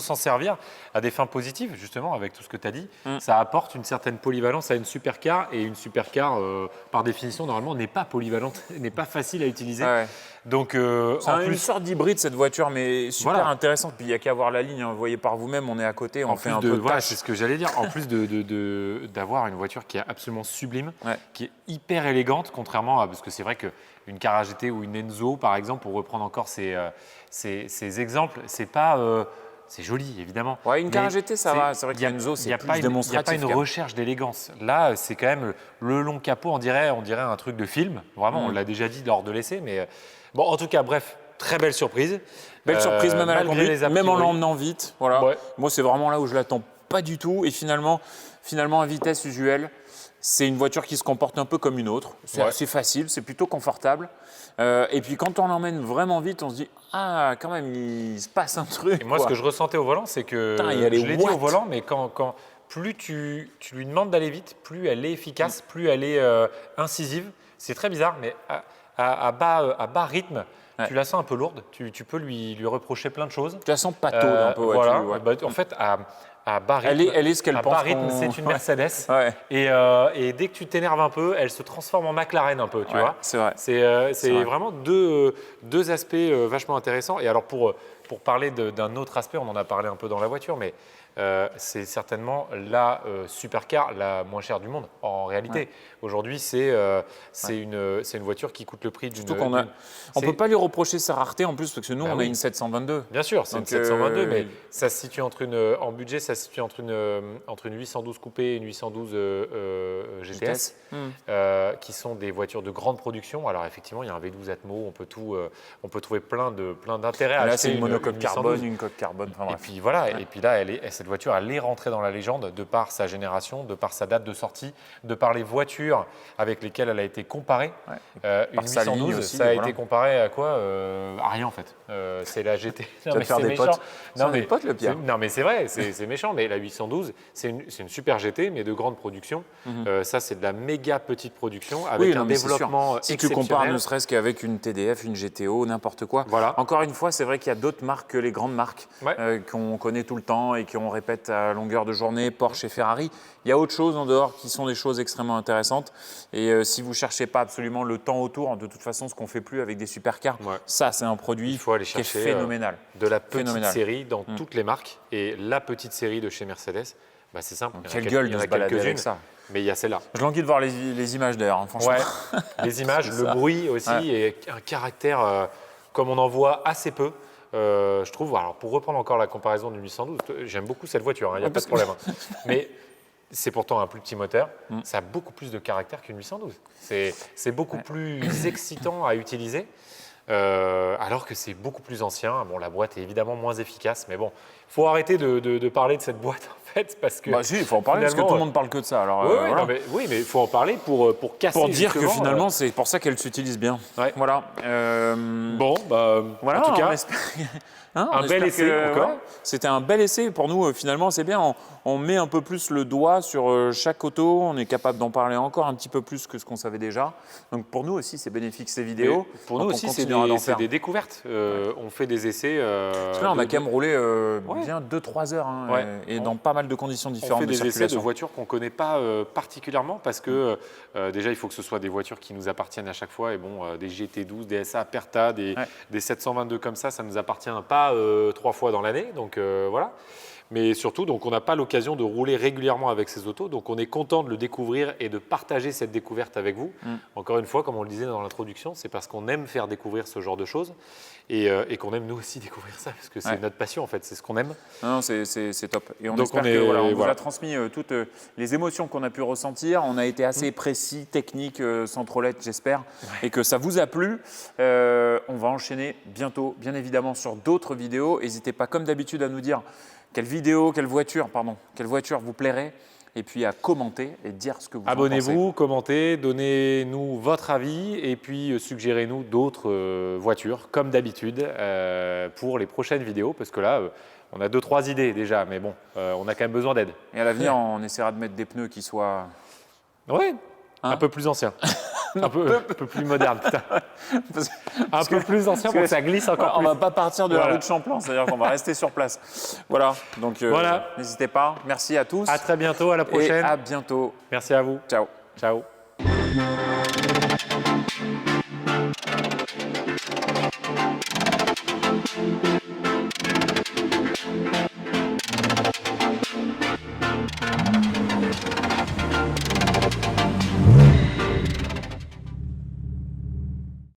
s'en servir à des fins positives, justement, avec tout ce que tu as dit. Ça apporte une certaine polyvalence à une supercar. Et une supercar, par définition, normalement, n'est pas polyvalente, n'est pas facile à utiliser. Donc, c'est une sorte d'hybride cette voiture, mais super intéressante. Puis il n'y a qu'à voir la ligne, hein. Vous voyez par vous-même, on est à côté, on fait un peu de tâche. C'est ce que j'allais dire. En plus d'avoir une voiture qui est absolument sublime, qui est hyper élégante, contrairement à, parce que c'est vrai qu'une Carrera GT ou une Enzo, par exemple, pour reprendre encore ces exemples, c'est pas c'est joli, évidemment. Ouais, une Carrera GT, ça va. C'est vrai qu'une Enzo, c'est plus démonstratif. Il n'y a pas une recherche d'élégance. Là, c'est quand même le long capot, on dirait un truc de film. Vraiment, on l'a déjà dit lors de l'essai. Mais bon, en tout cas, bref, très belle surprise. Belle surprise, même à la conduite, même en l'emmenant vite. Voilà. Moi, c'est vraiment là où je l'attends pas du tout. Et finalement, à vitesse usuelle, c'est une voiture qui se comporte un peu comme une autre. C'est assez facile, c'est plutôt confortable. Et puis quand on l'emmène vraiment vite, on se dit « Ah, quand même, il se passe un truc. » Et moi, ce que je ressentais au volant, c'est que, je l'ai dit au volant, mais quand plus tu lui demandes d'aller vite, plus elle est efficace, plus elle est incisive. C'est très bizarre, mais à bas rythme, tu la sens un peu lourde. Tu peux lui reprocher plein de choses. Tu la sens pataude un peu. Voilà. En fait, à bas rythme, elle est ce qu'elle pense. À bas rythme, c'est une Mercedes. Et dès que tu t'énerves un peu, elle se transforme en McLaren un peu, tu vois. C'est vrai. C'est vraiment deux aspects vachement intéressants. Et alors, pour parler d'un autre aspect, on en a parlé un peu dans la voiture, mais c'est certainement la supercar la moins chère du monde, en réalité. Aujourd'hui, c'est une voiture qui coûte le prix d'une… On ne peut pas lui reprocher sa rareté en plus, parce que nous, on a une 722. Bien sûr, c'est une 722, mais ça se situe en budget, ça se situe entre une 812 coupé et une 812 GTS, qui sont des voitures de grande production. Alors effectivement, il y a un V12 Atmo, on peut trouver plein d'intérêts à acheter. Là, c'est une monocoque carbone, une coque carbone. Enfin, et puis voilà, et puis là, cette voiture, elle est rentrée dans la légende de par sa génération, de par sa date de sortie, de par les voitures avec lesquelles elle a été comparée. Une 812, aussi, ça a été comparé à quoi à rien en fait. C'est la GT. Tu vas te faire des potes. Des potes, le Pierre. Non mais c'est vrai, c'est méchant, mais la 812, c'est une super GT, mais de grande production. Ça, c'est de la méga petite production avec un développement exceptionnel. Si tu compares ne serait-ce qu'avec une TDF, une GTO, n'importe quoi. Voilà. Encore une fois, c'est vrai qu'il y a d'autres marques que les grandes marques qu'on connaît tout le temps et qu'on répète à longueur de journée, Porsche et Ferrari. Il y a autre chose en dehors qui sont des choses extrêmement intéressantes. Et si vous ne cherchez pas absolument le temps autour, de toute façon, ce qu'on ne fait plus avec des supercars, ça, c'est un produit qui est phénoménal. De la petite série dans toutes les marques. Et la petite série de chez Mercedes, c'est simple. Quelle gueule de se balader avec ça. mais il y a celle-là. Je languis de voir les images d'ailleurs, hein, franchement. Ouais, les images, le bruit aussi, et un caractère comme on en voit assez peu. Je trouve, alors pour reprendre encore la comparaison du 812, j'aime beaucoup cette voiture, il n'y a pas de problème. Mais c'est pourtant un plus petit moteur, ça a beaucoup plus de caractère qu'une 812. C'est beaucoup plus excitant à utiliser, alors que c'est beaucoup plus ancien. Bon, la boîte est évidemment moins efficace, mais bon, il faut arrêter de parler de cette boîte en fait, parce que… Bah si, il faut en parler parce que tout le monde parle que de ça. Alors, voilà. Oui, mais il faut en parler pour casser. Pour dire que finalement, c'est pour ça qu'elle s'utilise bien. Ouais. Voilà. Bon, bah, voilà, en tout cas… un bel essai encore. C'était un bel essai. Pour nous, finalement, c'est bien. On met un peu plus le doigt sur chaque auto. On est capable d'en parler encore un petit peu plus que ce qu'on savait déjà. Donc pour nous aussi, c'est bénéfique ces vidéos. Mais pour nous aussi, c'est des découvertes. On fait des essais. Parce que là, on a quand même roulé bien 2-3 heures et dans pas mal de conditions différentes. On fait des essais de voitures qu'on ne connaît pas particulièrement parce que déjà, il faut que ce soit des voitures qui nous appartiennent à chaque fois. Et bon, des GT12, des SA Aperta, des 722 comme ça ne nous appartient pas 3 fois dans l'année. Donc voilà. Mais surtout, donc, on n'a pas l'occasion de rouler régulièrement avec ces autos. Donc on est content de le découvrir et de partager cette découverte avec vous. Encore une fois, comme on le disait dans l'introduction, c'est parce qu'on aime faire découvrir ce genre de choses et qu'on aime nous aussi découvrir ça parce que c'est notre passion en fait, c'est ce qu'on aime. Non, c'est top. Et on espère qu'on vous a transmis toutes les émotions qu'on a pu ressentir. On a été assez précis, technique, sans trop l'être, j'espère, et que ça vous a plu. On va enchaîner bientôt, bien évidemment, sur d'autres vidéos. N'hésitez pas, comme d'habitude, à nous dire quelle voiture vous plairait, et puis à commenter et dire ce que vous en pensez. Abonnez-vous, commentez, donnez-nous votre avis et puis suggérez-nous d'autres voitures, comme d'habitude, pour les prochaines vidéos, parce que là, on a 2-3 idées déjà, mais bon, on a quand même besoin d'aide. Et à l'avenir, on essaiera de mettre des pneus qui soient… Ouais, un peu plus anciens. Un peu plus moderne, putain. Un peu plus ancien pour que ça glisse encore plus. On ne va pas partir de la rue de Champlain, c'est-à-dire qu'on va rester sur place. Voilà, donc n'hésitez pas. Merci à tous. À très bientôt, à la prochaine. Et à bientôt. Merci à vous. Ciao. Ciao.